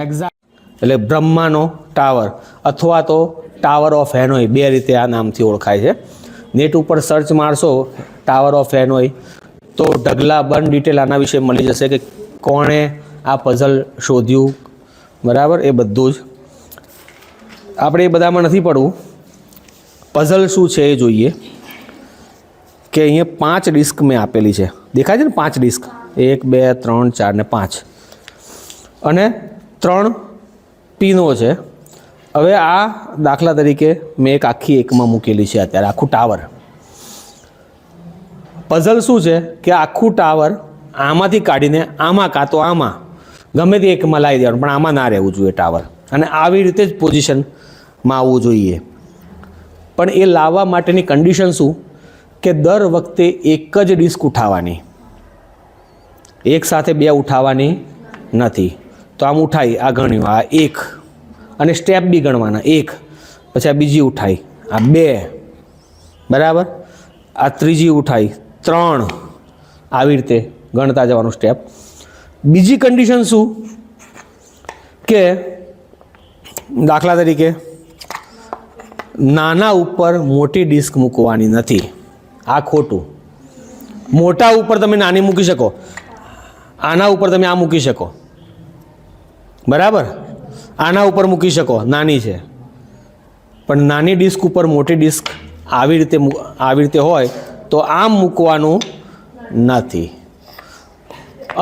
એક્ઝાક્ટ એટલે બ્રહ્માનો ટાવર અથવા તો ટાવર ઓફ હેનોઈ, 2 રીતે આ નામથી ઓળખાય છે. નેટ ઉપર સર્ચ મારશો ટાવર ઓફ હેનોઈ તો ઢગલાબંધ ડિટેલ આના વિશે મળી જશે કે કોણે આ પઝલ શોધ્યું. બરાબર? એ બધું જ આપણે એ બધામાં નથી પડવું. પઝલ શું છે એ જોઈએ. કે અહીંયા 5 ડિસ્ક મેં આપેલી છે, દેખાય છે ને? 5 ડિસ્ક, 1 2 3 4 ને 5, અને 3 પિનો છે. હવે આ દાખલા તરીકે મેં એક આખી એકમાં મૂકેલી છે અત્યારે, આખું ટાવર. પઝલ શું છે કે આખું ટાવર આમાંથી કાઢીને આમાં કાં તો આમાં ગમે તે એકમાં લાવી દેવાનું, પણ આમાં ના રહેવું જોઈએ ટાવર, અને આવી રીતે જ પોઝિશનમાં આવવું જોઈએ. પણ એ લાવવા માટેની કન્ડિશન શું કે દર વખતે એક જ ડિસ્ક ઉઠાવવાની, એક સાથે 2 ઉઠાવવાની નથી. તો આમ ઉઠાઈ, આ ગણ્યું, આ 1, અને સ્ટેપ બી ગણવાના, 1 પછી આ બીજી ઉઠાઈ, આ 2, બરાબર, આ ત્રીજી ઉઠાઈ, 3, આવી રીતે ગણતા જવાનું સ્ટેપ. બીજી કન્ડિશન શું કે દાખલા તરીકે નાના ઉપર મોટી ડિસ્ક મૂકવાની નથી. આ ખોટું. મોટા ઉપર તમે નાની મૂકી શકો, આના ઉપર તમે આ મૂકી શકો, બરાબર, આના ઉપર મૂકી શકો, નાની છે. પણ નાની ડિસ્ક ઉપર મોટી ડિસ્ક આવી રીતે હોય તો આમ મૂકવાનું નથી.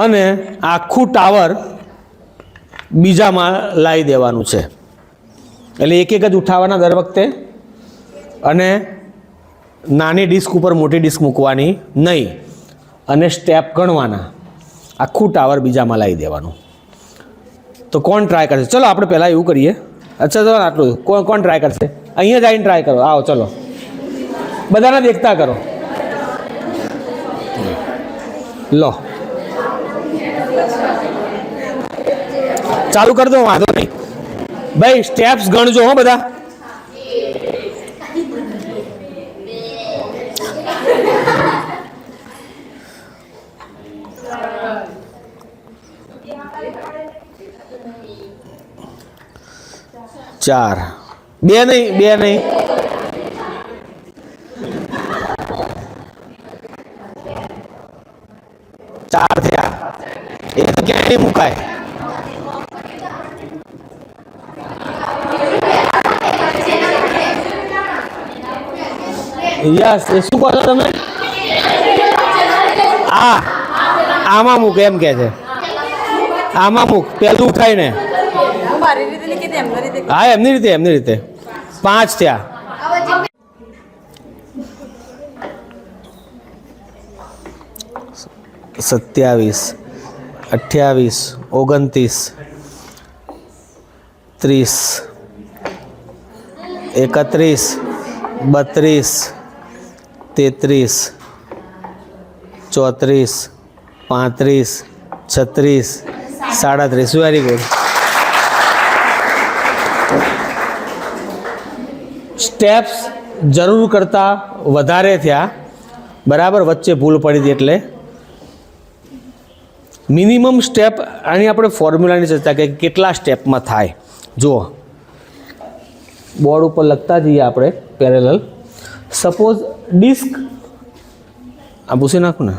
અને આખું ટાવર બીજામાં લાવી દેવાનું છે. એટલે એક જ ઉઠાવવાના દર વખતે, અને નાની ડિસ્ક ઉપર મોટી ડિસ્ક મૂકવાની નહીં. અને સ્ટેપ ગણવાના, આખું ટાવર બીજામાં લાવી દેવાનું. તો કોણ ટ્રાય કરશે? ચલો આપણે પહેલાં એવું કરીએ. અચ્છા ચલો આટલું કોણ ટ્રાય કરશે? અહીંયા જ આવીને ટ્રાય કરો. આવો ચલો, બધાને દેખતા કરો. લો ચાલુ કરી દો, વાંધો નહીં ભાઈ. સ્ટેપ્સ ગણજો હો બધા. ચાર, બે નહીં. ચાર થયા. એ તો ક્યાંય નહીં મુકાય. યસ, એ શું કહો છો તમે? આમાં મૂક એમ કે છે. આમાં મૂક, પેલું ઉઠાઈને. હા, એમની રીતે. 5 થયા. 27, 28, 29, 30, 31, 32, 33, 34, 35, 36, 37. Very good. સ્ટેપ્સ જરૂર કરતાં વધારે થયા, બરાબર. વચ્ચે ભૂલ પડી હતી એટલે મિનિમમ સ્ટેપ. આની આપણે ફોર્મ્યુલાની ચર્ચા કરી, કેટલા સ્ટેપમાં થાય. જુઓ, બોર્ડ ઉપર લખતા જઈએ આપણે પેરેલલ. સપોઝ ડિસ્ક, આ ભૂસી નાખું ને,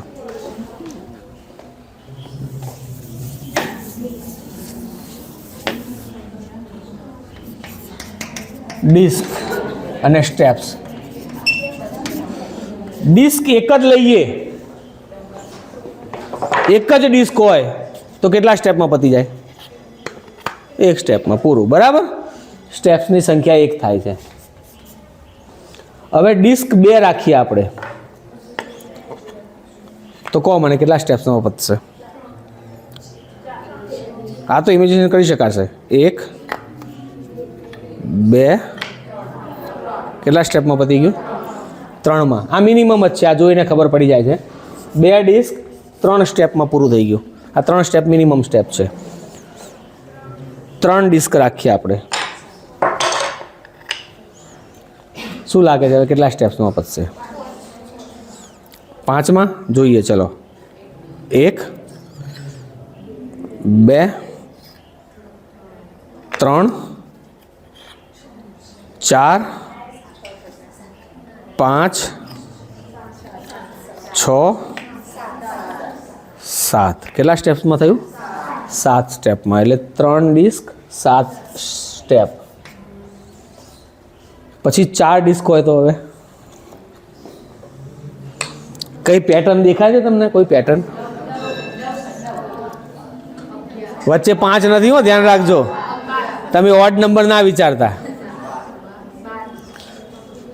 ડિસ્ક અને સ્ટેપ્સ. ડિસ્ક એક જ લઈએ, એક જ ડિસ્ક હોય તો કેટલા સ્ટેપમાં પતી જાય? એક સ્ટેપમાં પૂરું, બરાબર. સ્ટેપ્સની સંખ્યા 1 થાય છે. હવે ડિસ્ક 2 રાખીએ આપણે, તો કહો મને કેટલા સ્ટેપ્સમાં પતશે? આ તો ઇમેજિનેશન કરી શકાશે. 1, 2, કેટલા સ્ટેપમાં પતી ગયું? 3માં. આ મિનિમમ જ છે, આ જોઈને ખબર પડી જાય છે. 2 ડિસ્ક 3 સ્ટેપમાં પૂરું થઈ ગયું. આ 3 સ્ટેપ મિનિમમ સ્ટેપ છે. 3 ડિસ્ક રાખીએ આપણે. શું લાગે છે કેટલા સ્ટેપ્સમાં પતશે? 5માં જોઈએ. ચલો, 1, 2, 3, 4, 5, 6, 7. કેટલા સ્ટેપ્સમાં થયું? 7 સ્ટેપમાં. એટલે 3 ડિસ્ક 7 સ્ટેપ. પછી 4 ડિસ્ક હોય તો હવે કઈ પેટર્ન દેખાય છે તમને? કોઈ પેટર્ન? વચ્ચે 5 નથી હો, ધ્યાન રાખજો. તમે ઓડ નંબર ના વિચારતા.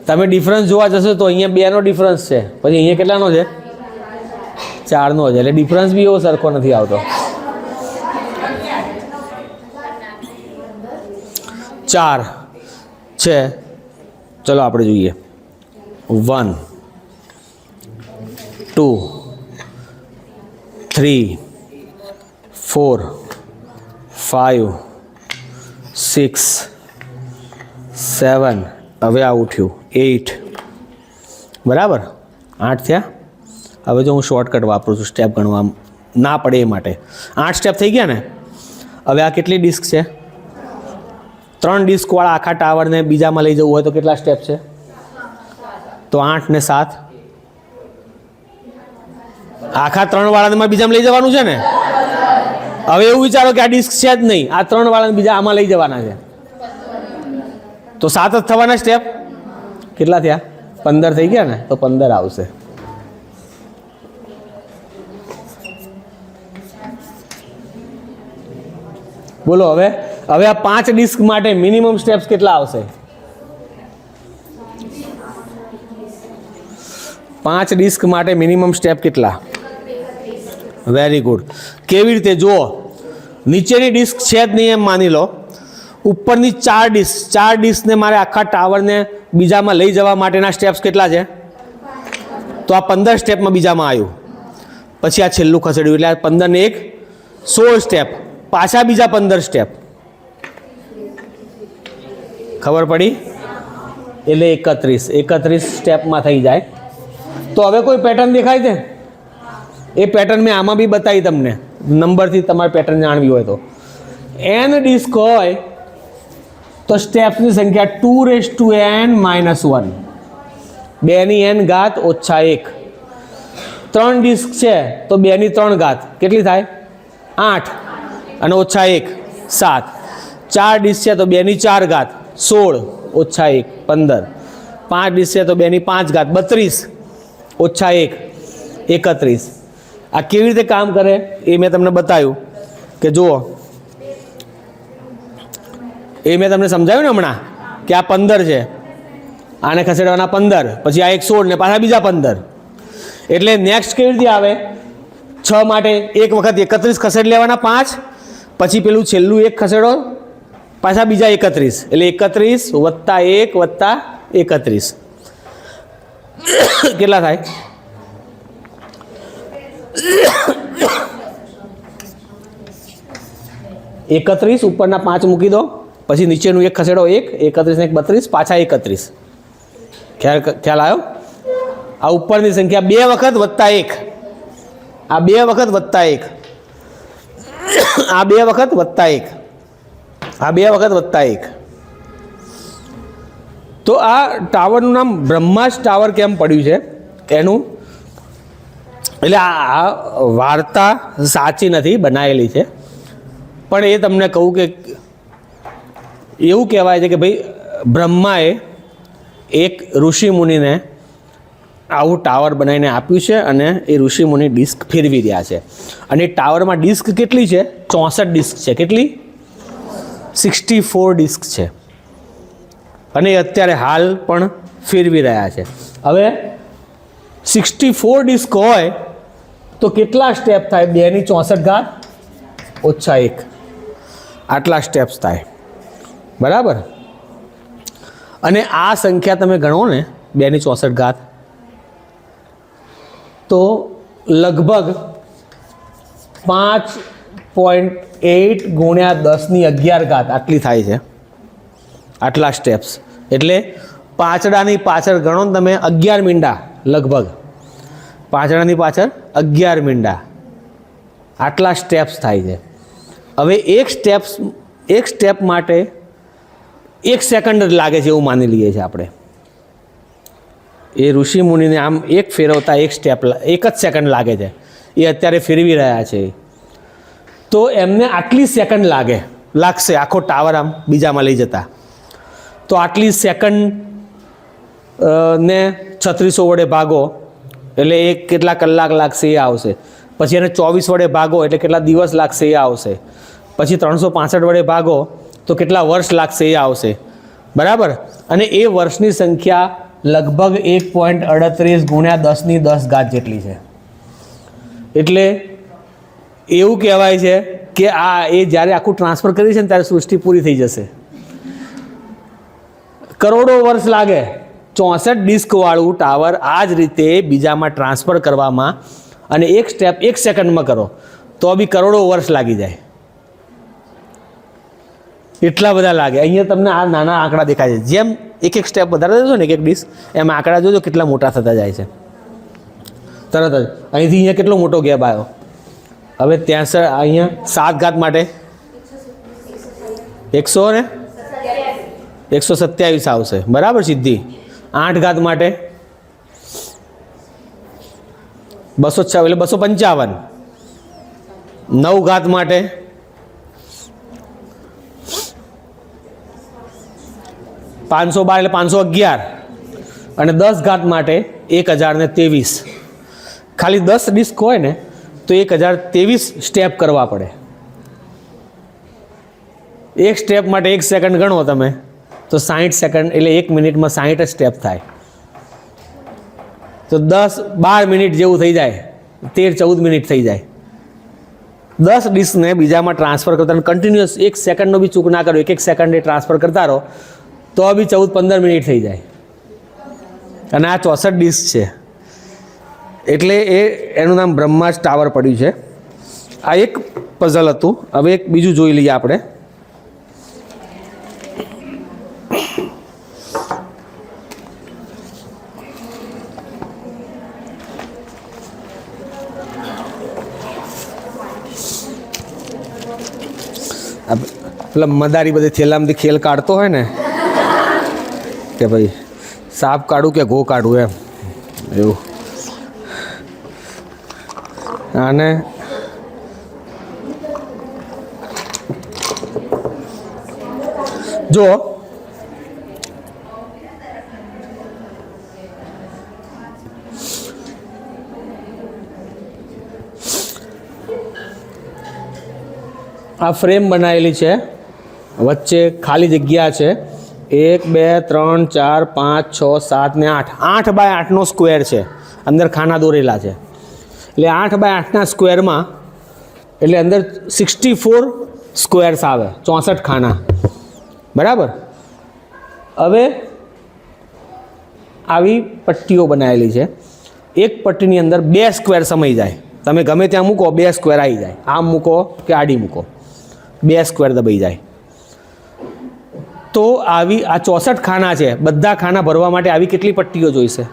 તમે ડિફરન્સ જોવા જશો તો અહીંયા 2 નો ડિફરન્સ છે, પછી અહીંયા કેટલાનો છે? 4 નો છે. એટલે ડિફરન્સ બી એવો સરખો નથી આવતો. 4 છે. ચલો આપણે જોઈએ. 1, 2, 3, 4, 5, 6, 7. હવે આ ઉઠ્યું 8, બરાબર. 8 થયા. હવે જો હું શોર્ટકટ વાપરું છું સ્ટેપ ગણવા ના પડે એ માટે. 8 સ્ટેપ થઈ ગયા ને. હવે આ કેટલી ડિસ્ક છે? 3 ડિસ્કવાળા આખા ટાવરને બીજામાં લઈ જવું હોય તો કેટલા સ્ટેપ છે? તો 8 ને 7. આખા 3 વાળાને બીજામાં લઈ જવાનું છે ને. હવે એવું વિચારો કે આ ડિસ્ક છે જ નહીં, આ 3 વાળાને બીજા આમાં લઈ જવાના છે, તો 7 જ થવાના સ્ટેપ. કેટલા થયા? 15 થઈ ગયા ને. તો 15 આવશે. બોલો હવે આ 5 ડિસ્ક માટે મિનિમમ સ્ટેપ્સ કેટલા આવશે? 5 ડિસ્ક માટે મિનિમમ સ્ટેપ કેટલા? Very good. કેવી રીતે જુઓ, નીચેની ડિસ્ક છે જ નહીં એમ માની લો, ઉપરની ચાર ડિસ્કને મારે આખા ટાવરને બીજામાં લઈ જવા માટેના સ્ટેપ્સ કેટલા છે? તો આ 15 સ્ટેપમાં બીજામાં આવ્યું, પછી આ છેલ્લું ખસેડ્યું, એટલે આ 15 ને 1 16 સ્ટેપ, પાછા બીજા 15 સ્ટેપ. ખબર પડી? એટલે 31 સ્ટેપમાં થઈ જાય. તો હવે કોઈ પેટર્ન દેખાય છે? એ પેટર્ન મેં આમાં બી બતાવી તમને, નંબરથી તમારે પેટર્ન જાણવી હોય તો. n ડિસ્ક હોય તો સ્ટેપ્સની સંખ્યા 2n - 1, 2 ની n ઘાત ઓછા 1. 3 ડિસ્ક છે તો 2 ની 3 ઘાત કેટલી થાય? 8 અને ઓછા 1 7. 4 ડિસ્ક છે તો 2 ની 4 ઘાત 16 ઓછા 1 15. 5 ડિસ્ક છે તો 2 ની 5 ઘાત 32 ઓછા 1 31. આ કેવી રીતે કામ કરે એ મેં તમને બતાવ્યું કે જુઓ, એ મેં તમને સમજાવ્યું ને હમણાં કે આ 15 છે, આને ખસેડવાના 15, પછી આ 16 ને પાછા બીજા 15. એટલે નેક્સ્ટ કેવી રીતે આવે? 6 માટે એક વખત 31 ખસેડી લેવાના 5, પછી પેલું છેલ્લું એક ખસેડો, પાછા બીજા 31, એટલે 31 વત્તા 1 વત્તા 31 કેટલા થાય? 31 ઉપરના 5 મૂકી દો, પછી નીચેનું એક ખસેડો 1, 31 ને 1 32, પાછા 31. ખ્યાલ આવ્યો? આ ઉપરની સંખ્યા 2 વખત વત્તા 1, આ 2 વખત વત્તા 1, આ 2 વખત વત્તા 1, આ 2 વખત વત્તા 1. તો આ ટાવરનું નામ બ્રહ્માસ ટાવર કેમ પડ્યું છે એનું, એટલે આ વાર્તા સાચી નથી, બનાવેલી છે. પણ એ તમને કહું કે એવું કહેવાય છે કે ભાઈ બ્રહ્માએ એક ઋષિમુનિને આવું ટાવર બનાવીને આપ્યું છે, અને એ ઋષિમુનિ ડિસ્ક ફેરવી રહ્યા છે. અને એ ટાવરમાં ડિસ્ક કેટલી છે? 64 ડિસ્ક છે. કેટલી? 64 ડિસ્ક છે. અને એ અત્યારે હાલ પણ ફેરવી રહ્યા છે. હવે 64 ડિસ્ક હોય તો કેટલા સ્ટેપ થાય? 2 ની 64 ઘાત ઓછા 1, આટલા સ્ટેપ્સ થાય. બરાબર? અને આ સંખ્યા તમે ગણો ને 2 ની 64 ઘાત, તો લગભગ 5.8 ગુણ્યા 10 ની 11 ઘાત આટલી થાય છે, આટલા સ્ટેપ્સ. એટલે પાંચડાની પાછળ ગણો ને તમે 11 મીંડા, લગભગ પાંચડાની પાછળ 11 મીંડા, આટલા સ્ટેપ્સ થાય છે. હવે એક સ્ટેપ માટે 1 સેકન્ડ જ લાગે છે એવું માની લઈએ છીએ આપણે. એ ઋષિ મુનિને આમ એક ફેરવતા એક જ સેકન્ડ લાગે છે, એ અત્યારે ફેરવી રહ્યા છે. તો એમને આટલી સેકન્ડ લાગશે આખો ટાવર આમ બીજામાં લઈ જતા. તો આટલી સેકન્ડ ને 3600 વડે ભાગો એટલે એ કેટલા કલાક લાગશે એ આવશે. પછી એને 24 વડે ભાગો એટલે કેટલા દિવસ લાગશે એ આવશે. પછી 365 વડે ભાગો તો કેટલા વર્ષ લાગશે એ આવશે. બરાબર? અને એ વર્ષની સંખ્યા લગભગ 1.38 ગુણ્યા 10 ની 10 ઘાત જેટલી છે. એટલે એવું કહેવાય છે કે એ જ્યારે આખું ટ્રાન્સફર કરી છે ને ત્યારે સૃષ્ટિ પૂરી થઈ જશે. કરોડો વર્ષ લાગે 64 ડિસ્કવાળું ટાવર આ જ રીતે બીજામાં ટ્રાન્સફર કરવામાં, અને એક સ્ટેપ 1 સેકન્ડમાં કરો તો બી કરોડો વર્ષ લાગી જાય. એટલા બધા લાગે. અહીંયા તમને આ નાના આંકડા દેખાય છે. જેમ એક સ્ટેપ વધારે જશો ને એક ડિસ્ક, એમ આંકડા જોજો કેટલા મોટા થતા જાય છે તરત જ. અહીંથી અહીંયા કેટલો મોટો ગેપ આવ્યો. હવે ત્યાં અહીંયા 7 ઘાત માટે 127 આવશે. બરાબર? સીધી 8 ઘાત માટે 206 એટલે 255. 9 ઘાત માટે 512 એટલે 511, અને 10 ઘાત માટે 1023. ખાલી 10 ડિસ્ક હોય ને તો 1023 સ્ટેપ કરવા પડે. એક સ્ટેપ માટે 1 સેકન્ડ ગણો તમે તો 60 સેકન્ડ એટલે 1 મિનિટમાં 60 સ્ટેપ થાય. તો 10-12 મિનિટ જેવું થઈ જાય, 13-14 મિનિટ થઈ જાય. 10 ડિસ્કને બીજામાં ટ્રાન્સફર કરતા કન્ટિન્યુઅસ 1 સેકન્ડનો બી ચૂક ના કરો, 1 સેકન્ડે ટ્રાન્સફર કરતા રહો તો બી 14-15 મિનિટ થઈ જાય. અને આ 64 ડિસ્ક છે એટલે એનું નામ બ્રહ્માસ ટાવર પડ્યું છે. આ એક પઝલ હતું. હવે એક બીજું જોઈ લઈએ આપણે. પેલા મદારી બધી થેલામાંથી ખેલ કાઢતો હોય ને કે ભાઈ સાપ કાઢું કે ઘો કાઢું એમ એવું. અને જો આ ફ્રેમ બનાવેલી છે, વચ્ચે ખાલી જગ્યા છે. 1 2 3 4 5 6 7 ને 8 8 બાય 8નો સ્ક્વેર છે. અંદર ખાના દોરેલા છે એટલે 8 બાય 8ના સ્ક્વેરમાં એટલે અંદર 64 સ્ક્વેર્સ આવે, 64 ખાના. બરાબર. હવે આવી પટ્ટીઓ બનાવેલી છે. એક પટ્ટીની અંદર 2 સ્ક્વેર સમાઈ જાય. તમે ગમે ત્યાં મૂકો 2 સ્ક્વેર આવી જાય. આમ મૂકો કે આડી મૂકો 2 સ્ક્વેર દબાઈ જાય. તો આવી આ 64 ખાના છે. બધા ખાના ભરવા માટે આવી કેટલી પટ્ટીઓ જોઈશે?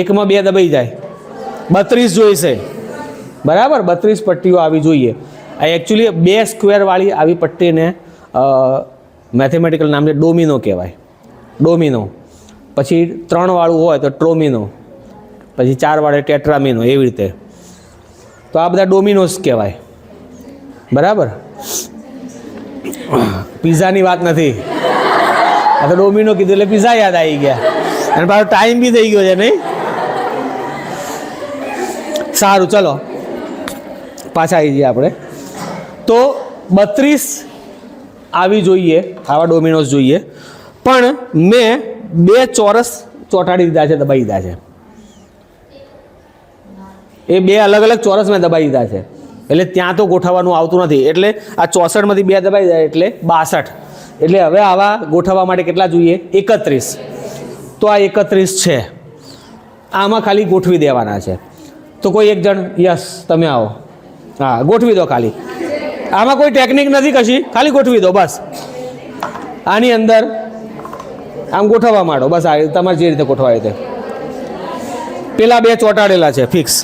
એકમાં 2 દબાઈ જાય 32 જોઈશે. બરાબર, 32 પટ્ટીઓ આવી જોઈએ. આ એકચ્યુઅલી 2 સ્ક્વેરવાળી આવી પટ્ટીને મેથેમેટિકલ નામ છે ડોમિનો કહેવાય. ડોમિનો. પછી 3 વાળું હોય તો ટ્રોમિનો, પછી 4 વાળે ટેટ્રામિનો, એવી રીતે. તો આ બધા ડોમિનોસ કહેવાય. બરાબર. પિઝાની વાત નથી, આ તો ડોમિનો કીધું એટલે પિઝા યાદ આવી ગયા. અને પાછો ટાઈમ બી થઈ ગયો છે નહીં? સારું, ચલો પાછા આવી જઈએ આપણે. તો 32 આવી જોઈએ, આવા ડોમિનોસ જોઈએ. પણ મેં 2 ચોરસ ચોંટાડી દીધા છે, દબાઈ દીધા છે. એ 2 અલગ અલગ ચોરસ મેં દબાઈ દીધા છે. એટલે ત્યાં તો ગોઠવવાનું આવતું નથી. એટલે આ 64માંથી 2 દબાઈ જાય એટલે 62. એટલે હવે આવા ગોઠવવા માટે કેટલા જોઈએ? 31. તો આ 31 છે. આમાં ખાલી ગોઠવી દેવાના છે. તો કોઈ એક જણ, યસ તમે આવો. હા, ગોઠવી દો ખાલી. આમાં કોઈ ટેકનિક નથી કશી, ખાલી ગોઠવી દો બસ. આની અંદર આમ ગોઠવવા માંડો બસ. આ તમારે જે રીતે ગોઠવાય તે. પેલા 2 ચોંટાડેલા છે ફિક્સ.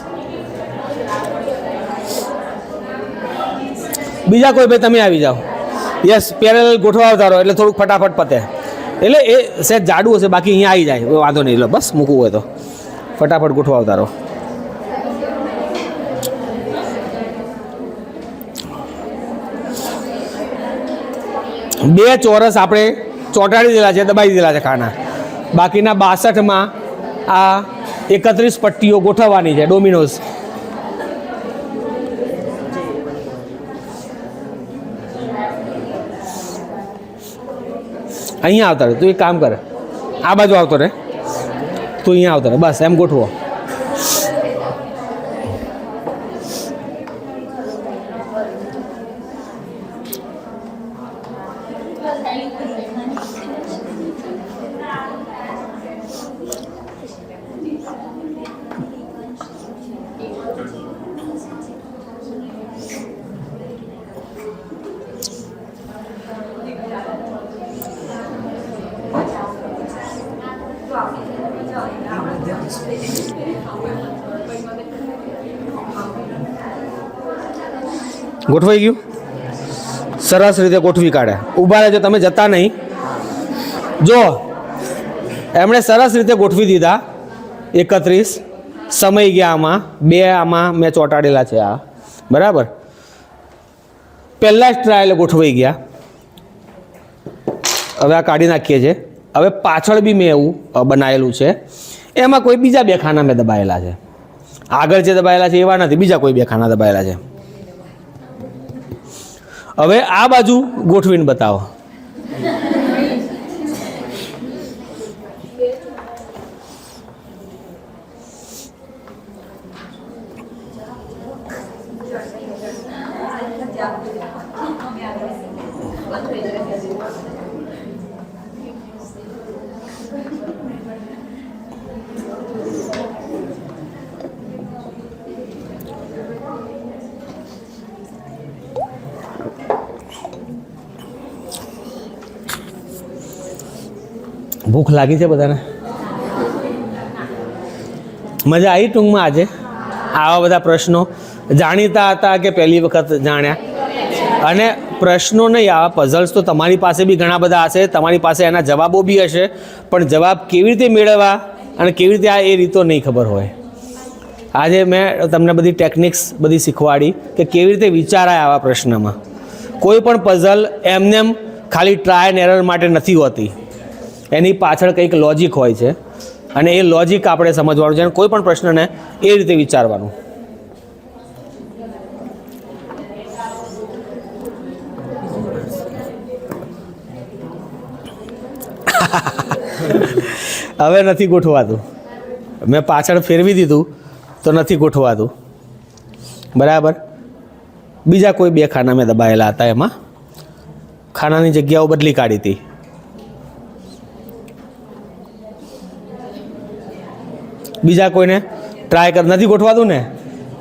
બીજા કોઈ ભાઈ તમે આવી જાઓ. યસ, પેરેલલ ગોઠવાવતા રહો એટલે થોડુંક ફટાફટ પતે. એટલે એ સેજ જાડું હશે, બાકી અહીંયા આવી જાય, વાંધો નહીં. લો બસ, મૂકવું હોય તો ફટાફટ ગોઠવાવતા રહો. બે ચોરસ આપણે ચોંટાડી દીધેલા છે, દબાઈ દીધેલા છે ખાના. બાકીના 62માં આ 31 પટ્ટીઓ ગોઠવવાની છે, ડોમિનોઝ. અહીંયા આવતા રહે. તું એક કામ કરે, આ બાજુ આવતો રહે, તું અહીંયા આવતો રહે, બસ એમ ગોઠવો. ગોઠવાઈ ગયું? સરસ રીતે ગોઠવી કાઢે. ઊભા રહેજો, તમે જતા નહીં. જો એમણે સરસ રીતે ગોઠવી દીધા. 31 સમય ગયા. આમાં 2 આમાં મેં ચોંટાડેલા છે. આ બરાબર. પહેલા જ ટ્રાયલ ગોઠવાઈ ગયા. હવે આ કાઢી નાખીએ છીએ. હવે પાછળ બી મેં એવું બનાવેલું છે. એમાં કોઈ બીજા 2 ખાના મેં દબાયેલા છે. આગળ જે દબાયેલા છે એવા નથી, બીજા કોઈ 2 ખાના દબાયેલા છે. હવે આ બાજુ ગોઠવીને બતાવો. ભૂખ લાગી છે બધાને? મજા આવી ટૂંકમાં આજે આવા બધા પ્રશ્નો જાણીતા હતા કે પહેલી વખત જાણ્યા? અને પ્રશ્નો નહીં, આવા પઝલ્સ તો તમારી પાસે બી ઘણા બધા હશે, તમારી પાસે એના જવાબો બી હશે, પણ જવાબ કેવી રીતે મેળવવા અને કેવી રીતે એ રીતો નહીં ખબર હોય. આજે મેં તમને બધી ટેકનિક્સ બધી શીખવાડી કે કેવી રીતે વિચારાય આવા પ્રશ્નમાં. કોઈ પણ પઝલ એમનેમ ખાલી ટ્રાય એન્ડ એરર માટે નથી હોતી, એની પાછળ કંઈક લોજિક હોય છે અને એ લોજિક આપણે સમજવાનું છે અને કોઈ પણ પ્રશ્નને એ રીતે વિચારવાનું. હવે નથી ગોઠવાતું, મેં પાછળ ફેરવી દીધું તો નથી ગોઠવાતું. બરાબર. બીજા કોઈ બે ખાના મેં દબાયેલા હતા, એમાં ખાનાની જગ્યાઓ બદલી કાઢી હતી. બીજા કોઈને ટ્રાય કર, નથી ગોઠવાતું ને?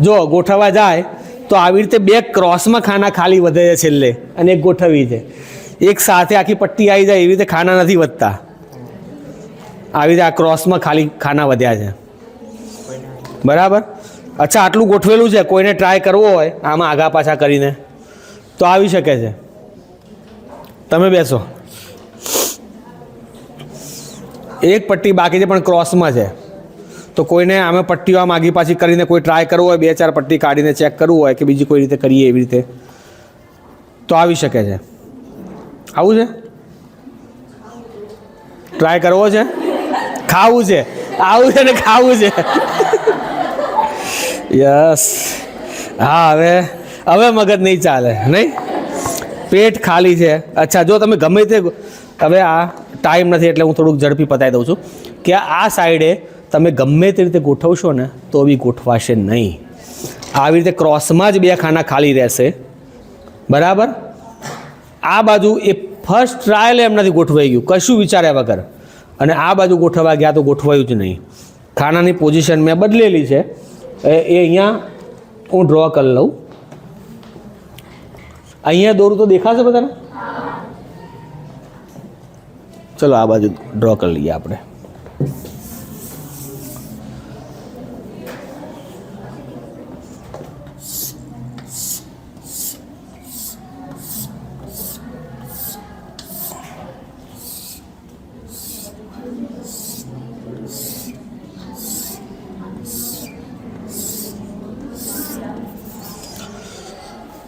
જો ગોઠવવા જાય તો આવી રીતે બે ક્રોસમાં ખાના ખાલી વધે છે છેલ્લે, અને એક ગોઠવી છે. એક સાથે આખી પટ્ટી આવી જાય એવી રીતે ખાના નથી વધતા. આવી રીતે આ ક્રોસમાં ખાલી ખાના વધ્યા છે. બરાબર. અચ્છા, આટલું ગોઠવેલું છે, કોઈને ટ્રાય કરવો હોય આમાં આગા પાછા કરીને તો આવી શકે છે. તમે બેસો. એક પટ્ટી બાકી છે પણ ક્રોસમાં છે, તો કોઈને આમે પટ્ટીઓ આમ આગી પાછી કરીને કોઈ ટ્રાય કરવો હોય, 2-4 પટ્ટી કાઢીને ચેક કરવું હોય કે બીજી કોઈ રીતે કરીએ એવી રીતે તો આવી શકે છે. આવું છે? ટ્રાય કરવો છે? ખાવું છે? આવું છે ને ખાવું છે? યસ. હા, હવે મગજ નહીં ચાલે, નહીં? પેટ ખાલી છે. અચ્છા, જો તમે ગમે તે, હવે આ ટાઈમ નથી એટલે હું થોડુંક ઝડપી પતાવી દઉં છું કે આ સાઈડે તમે ગમે તે રીતે ગોઠવશો ને તો બી ગોઠવાશે નહીં. આવી રીતે ક્રોસમાં જ બે ખાના ખાલી રહેશે. બરાબર. આ બાજુ એ ફર્સ્ટ ટ્રાયલ એમનાથી ગોઠવાઈ ગયું, કશું વિચાર્યા વગર, અને આ બાજુ ગોઠવવા ગયા તો ગોઠવાયું જ નહીં. ખાનાની પોઝિશન મેં બદલેલી છે, એ અહીંયા હું ડ્રો કરી લઉં. અહીંયા દોરું તો દેખાશે બધાને? ચલો આ બાજુ ડ્રો કરી લઈએ આપણે.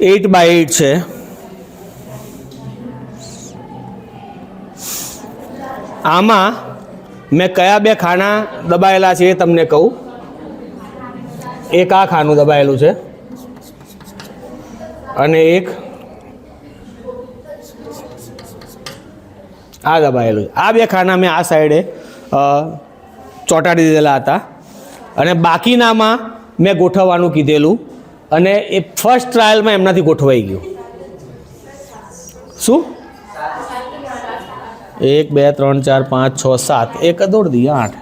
એટ બાય 8 છે. આમાં મેં કયા બે ખાના દબાયેલા છે એ તમને કહું. એક આ ખાનું દબાયેલું છે અને એક આ દબાયેલું છે. આ બે ખાના મેં આ સાઈડે ચોંટાડી દીધેલા હતા અને બાકીનામાં મેં ગોઠવવાનું કીધેલું અને એ ફર્સ્ટ ટ્રાયલમાં એમનાથી ગોઠવાઈ ગયું. શું? 1 2 3 4 5 6 7 એક દોડ દઈએ 8.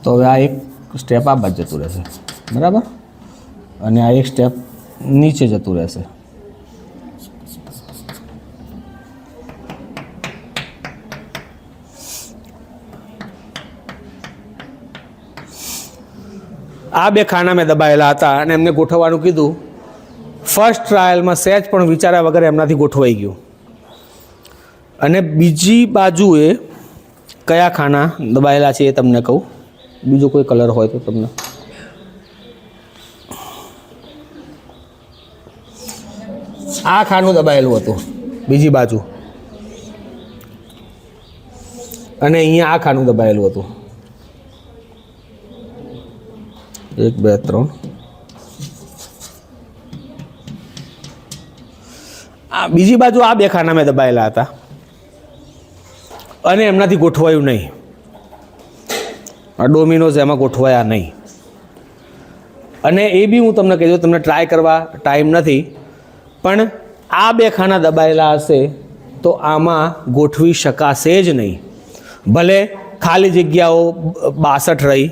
તો હવે આ એક સ્ટેપ આ બાજુ જતું રહેશે. બરાબર. અને આ એક સ્ટેપ નીચે જતું રહેશે. આ બે ખાના મેં દબાયેલા હતા અને એમને ગોઠવવાનું કીધું. ફર્સ્ટ ટ્રાયલમાં સહેજ પણ વિચાર્યા વગર એમનાથી ગોઠવાઈ ગયું. અને બીજી બાજુએ કયા ખાના દબાયેલા છે એ તમને કહું. બીજો કોઈ કલર હોય તો તમને. આ ખાનું દબાયેલું હતું બીજી બાજુ અને અહીંયા આ ખાનું દબાયેલું હતું. 1 2 3. આ બીજી બાજુ આ બે ખાના મેં દબાયેલા હતા અને એમનાથી ગોઠવાયું નહીં. આ ડોમિનોઝ એમાં ગોઠવાયા નહીં. અને એ બી હું તમને કહી દઉં, તમને ટ્રાય કરવા ટાઈમ નથી, પણ આ બે ખાના દબાયેલા હશે તો આમાં ગોઠવી શકાશે જ નહીં. ભલે ખાલી જગ્યાઓ 62 રહી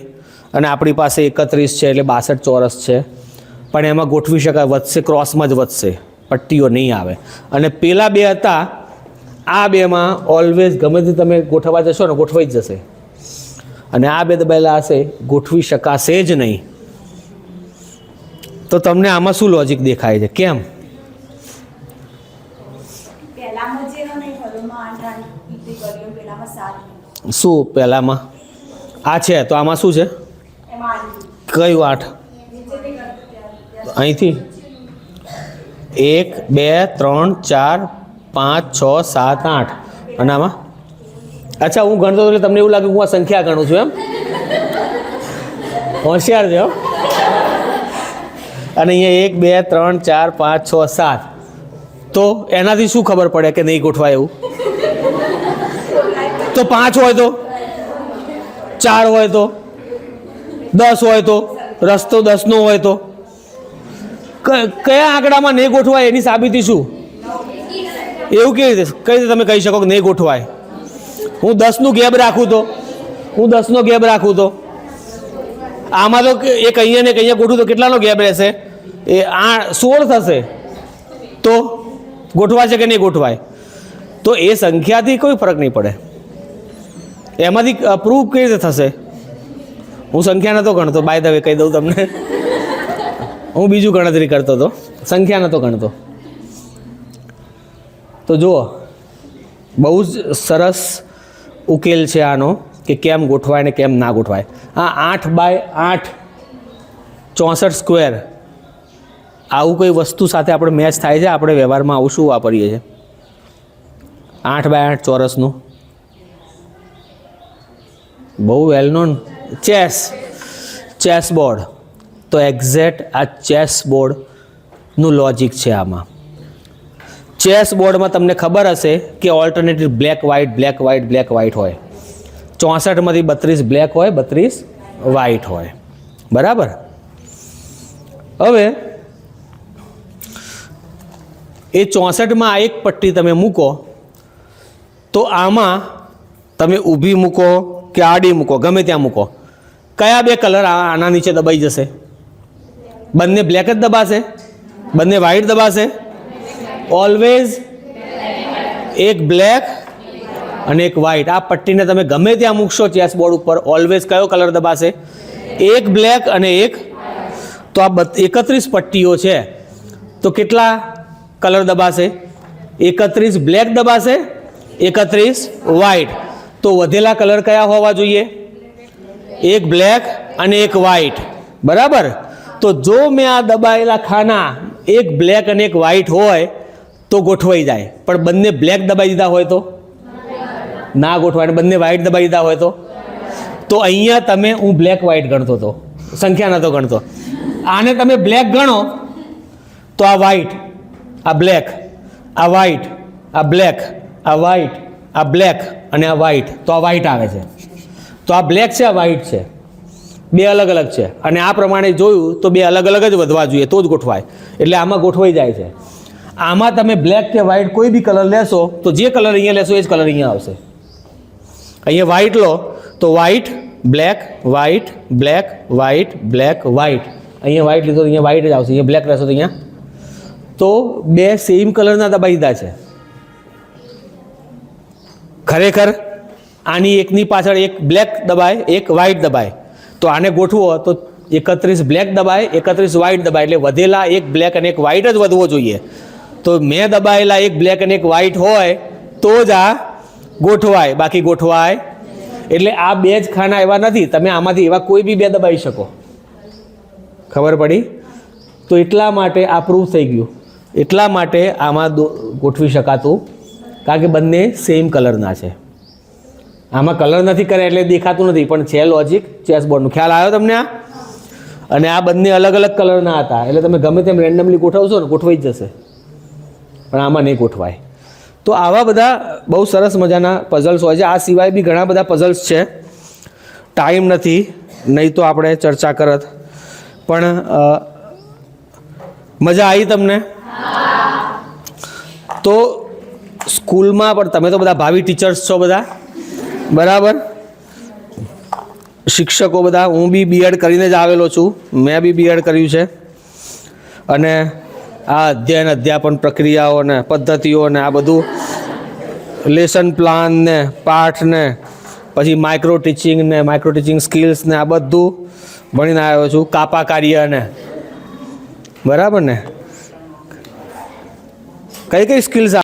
અને આપણી પાસે 31 છે એટલે 62 ચોરસ છે, પણ એમાં ગોઠવી શકાય, વધશે, ક્રોસમાં જ વધશે, પટ્ટીઓ નહીં આવે. અને પેલા બે હતા, આ બેમાં ઓલવેઝ ગમે તે તમે ગોઠવવા જશો ને ગોઠવાઈ જ જશે. અને આ બે દબાયેલા હશે, ગોઠવી શકાશે જ નહીં. તો તમને આમાં શું લોજિક દેખાય છે? કેમ? શું પહેલામાં આ છે તો આમાં શું છે? કયું 8? અહીંથી 1 2 3 4 5 6 7 8. અને આમાં અચ્છા, હું ગણતો એટલે તમને એવું લાગે હું આ સંખ્યા ગણું છું, એમ? હોશિયાર છે. અને અહીંયા 1 2 3 4 5 6 7. તો એનાથી શું ખબર પડે કે નહીં ગોઠવાય એવું? તો 5 હોય તો, 4 હોય તો, 10 હોય તો, રસ્તો 10નો હોય તો કયા આંકડામાં નહીં ગોઠવાય એની સાબિતી શું? એવું કેવી રીતે કઈ રીતે તમે કહી શકો કે નહીં ગોઠવાય? હું 10નું ગેપ રાખું તો, આમાં તો એક અહીંયા ને અહીંયા ગોઠવું તો કેટલાનો ગેપ રહેશે? એ 16 થશે. તો ગોઠવાશે કે નહીં ગોઠવાય? તો એ સંખ્યાથી કોઈ ફરક નહીં પડે. એમાંથી પ્રૂવ કેવી રીતે થશે? હું સંખ્યા નહોતો ગણતો, બાય ધ વે કહી દઉં તમને. હું બીજું ગણતરી કરતો હતો, સંખ્યા નહોતો ગણતો. તો જુઓ, બહુ જ સરસ ઉકેલ છે આનો કે કેમ ગોઠવાય ને કેમ ના ગોઠવાય. આ 8 બાય 8 64 સ્ક્વેર, આવું કોઈ વસ્તુ સાથે આપણે મેચ થાય છે? આપણે વ્યવહારમાં આવું શું વાપરીએ છીએ? 8 બાય 8 ચોરસનું બહુ વેલ નોન ચેસ બોર્ડ. તો એક્ઝેક્ટ આ ચેસ બોર્ડનું લોજિક છે આમાં. ચેસ બોર્ડમાં તમને ખબર હશે કે ઓલ્ટરનેટિવ બ્લેક વ્હાઇટ હોય. 64માંથી 32 બ્લેક હોય, 32 વ્હાઇટ હોય. બરાબર? હવે એ 64માં આ એક પટ્ટી તમે મૂકો તો આમાં તમે ઊભી મૂકો કે આડી મૂકો, ગમે ત્યાં મૂકો, કયા બે કલર આના નીચે દબાઈ જશે? બંને બ્લેક જ દબાશે? બંને વ્હાઇટ દબાશે? ઓલવેઝ એક બ્લેક અને એક વ્હાઇટ. આ પટ્ટીને તમે ગમે ત્યાં મૂકશો ચેસ બોર્ડ ઉપર, ઓલવેઝ કયો કલર દબાશે? એક બ્લેક અને એક. તો આ 31 પટ્ટીઓ છે તો કેટલા કલર દબાશે? 31 બ્લેક દબાશે, 31 વ્હાઇટ. તો વધેલા કલર કયા હોવા જોઈએ? એક બ્લેક અને એક વ્હાઇટ. બરાબર? તો જો મેં આ દબાયેલા ખાના એક બ્લેક અને એક વ્હાઇટ હોય તો ગોઠવાઈ જાય, પણ બંને બ્લેક દબાઈ દીધા હોય તો ના ગોઠવાય. બંને વ્હાઇટ દબાઈ દીધા હોય તો અહીંયા તમે, હું બ્લેક વ્હાઇટ ગણતો હતો, સંખ્યા નહોતો ગણતો. આને તમે બ્લેક ગણો તો આ વ્હાઇટ, આ બ્લેક, આ વ્હાઇટ, આ બ્લેક, આ વ્હાઇટ, આ બ્લેક અને આ વ્હાઇટ. તો આ વ્હાઇટ આવે છે. તો આ બ્લેક છે, આ વ્હાઇટ છે, બે અલગ અલગ છે. અને આ પ્રમાણે જોયું તો બે અલગ અલગ જ વધવા જોઈએ તો જ ગોઠવાય. એટલે આમાં ગોઠવાઈ જાય છે. આમાં તમે બ્લેક કે વ્હાઇટ કોઈ બી કલર લેશો તો જે કલર અહીંયા લેશો એ જ કલર અહીંયા આવશે. અહીંયા વ્હાઇટ લો તો white black white black white black white. અહીંયા વ્હાઇટ લીધો તો અહીંયા વ્હાઇટ જ આવશે. અહીંયા બ્લેક લેશો તો અહીંયા, તો બે સેમ કલરના દબાઈ દીધા છે. ખરેખર આની એકની પાછળ એક બ્લેક દબાય, એક વ્હાઇટ દબાય. તો આને ગોઠવો તો 31 બ્લેક દબાય, 31 વ્હાઇટ દબાય, એટલે વધેલા એક બ્લેક અને એક વ્હાઇટ જ વધવો જોઈએ. તો મેં દબાયેલા એક બ્લેક અને એક વ્હાઇટ હોય તો જ આ ગોઠવાય, બાકી ગોઠવાય. એટલે આ બે જ ખાના એવા નથી, તમે આમાંથી એવા કોઈ બી બે દબાઈ શકો. ખબર પડી? તો એટલા માટે આ પ્રૂફ થઈ ગયું. એટલા માટે આમાં ગોઠવી શકાતું, કારણ કે બંને સેમ કલરના છે. આમાં કલર નથી કરે એટલે દેખાતું નથી, પણ છે લોજિક ચેસ બોર્ડનું. ખ્યાલ આવ્યો તમને? આ અને આ બંને અલગ અલગ કલરના હતા એટલે તમે ગમે તેમ રેન્ડમલી ગોઠવશો ને ગોઠવાઈ જ જશે, પણ આમાં નહીં ગોઠવાય. તો આવા બધા બહુ સરસ મજાના પઝલ્સ હોય છે. આ સિવાય બી ઘણા બધા પઝલ્સ છે. ટાઈમ નથી, નહીં તો આપણે ચર્ચા કરત. પણ મજા આવી તમને? તો સ્કૂલમાં પણ તમે તો બધા ભાવિ ટીચર્સ છો બધા, બરાબર? શિક્ષકો બધા. હું બી બીએડ કરીને જ આવેલો છું, મેં બી બીએડ કર્યું છે. અને આ અધ્યયન અધ્યાપન પ્રક્રિયાઓ ને પદ્ધતિઓ ને આ બધું લેસન પ્લાન ને પાઠ ને પછી માઇક્રો ટીચિંગ સ્કિલ્સ ને આ બધું ભણીને આવ્યો છું. કાપા કાર્ય ને, બરાબર ને? કઈ કઈ સ્કિલ્સ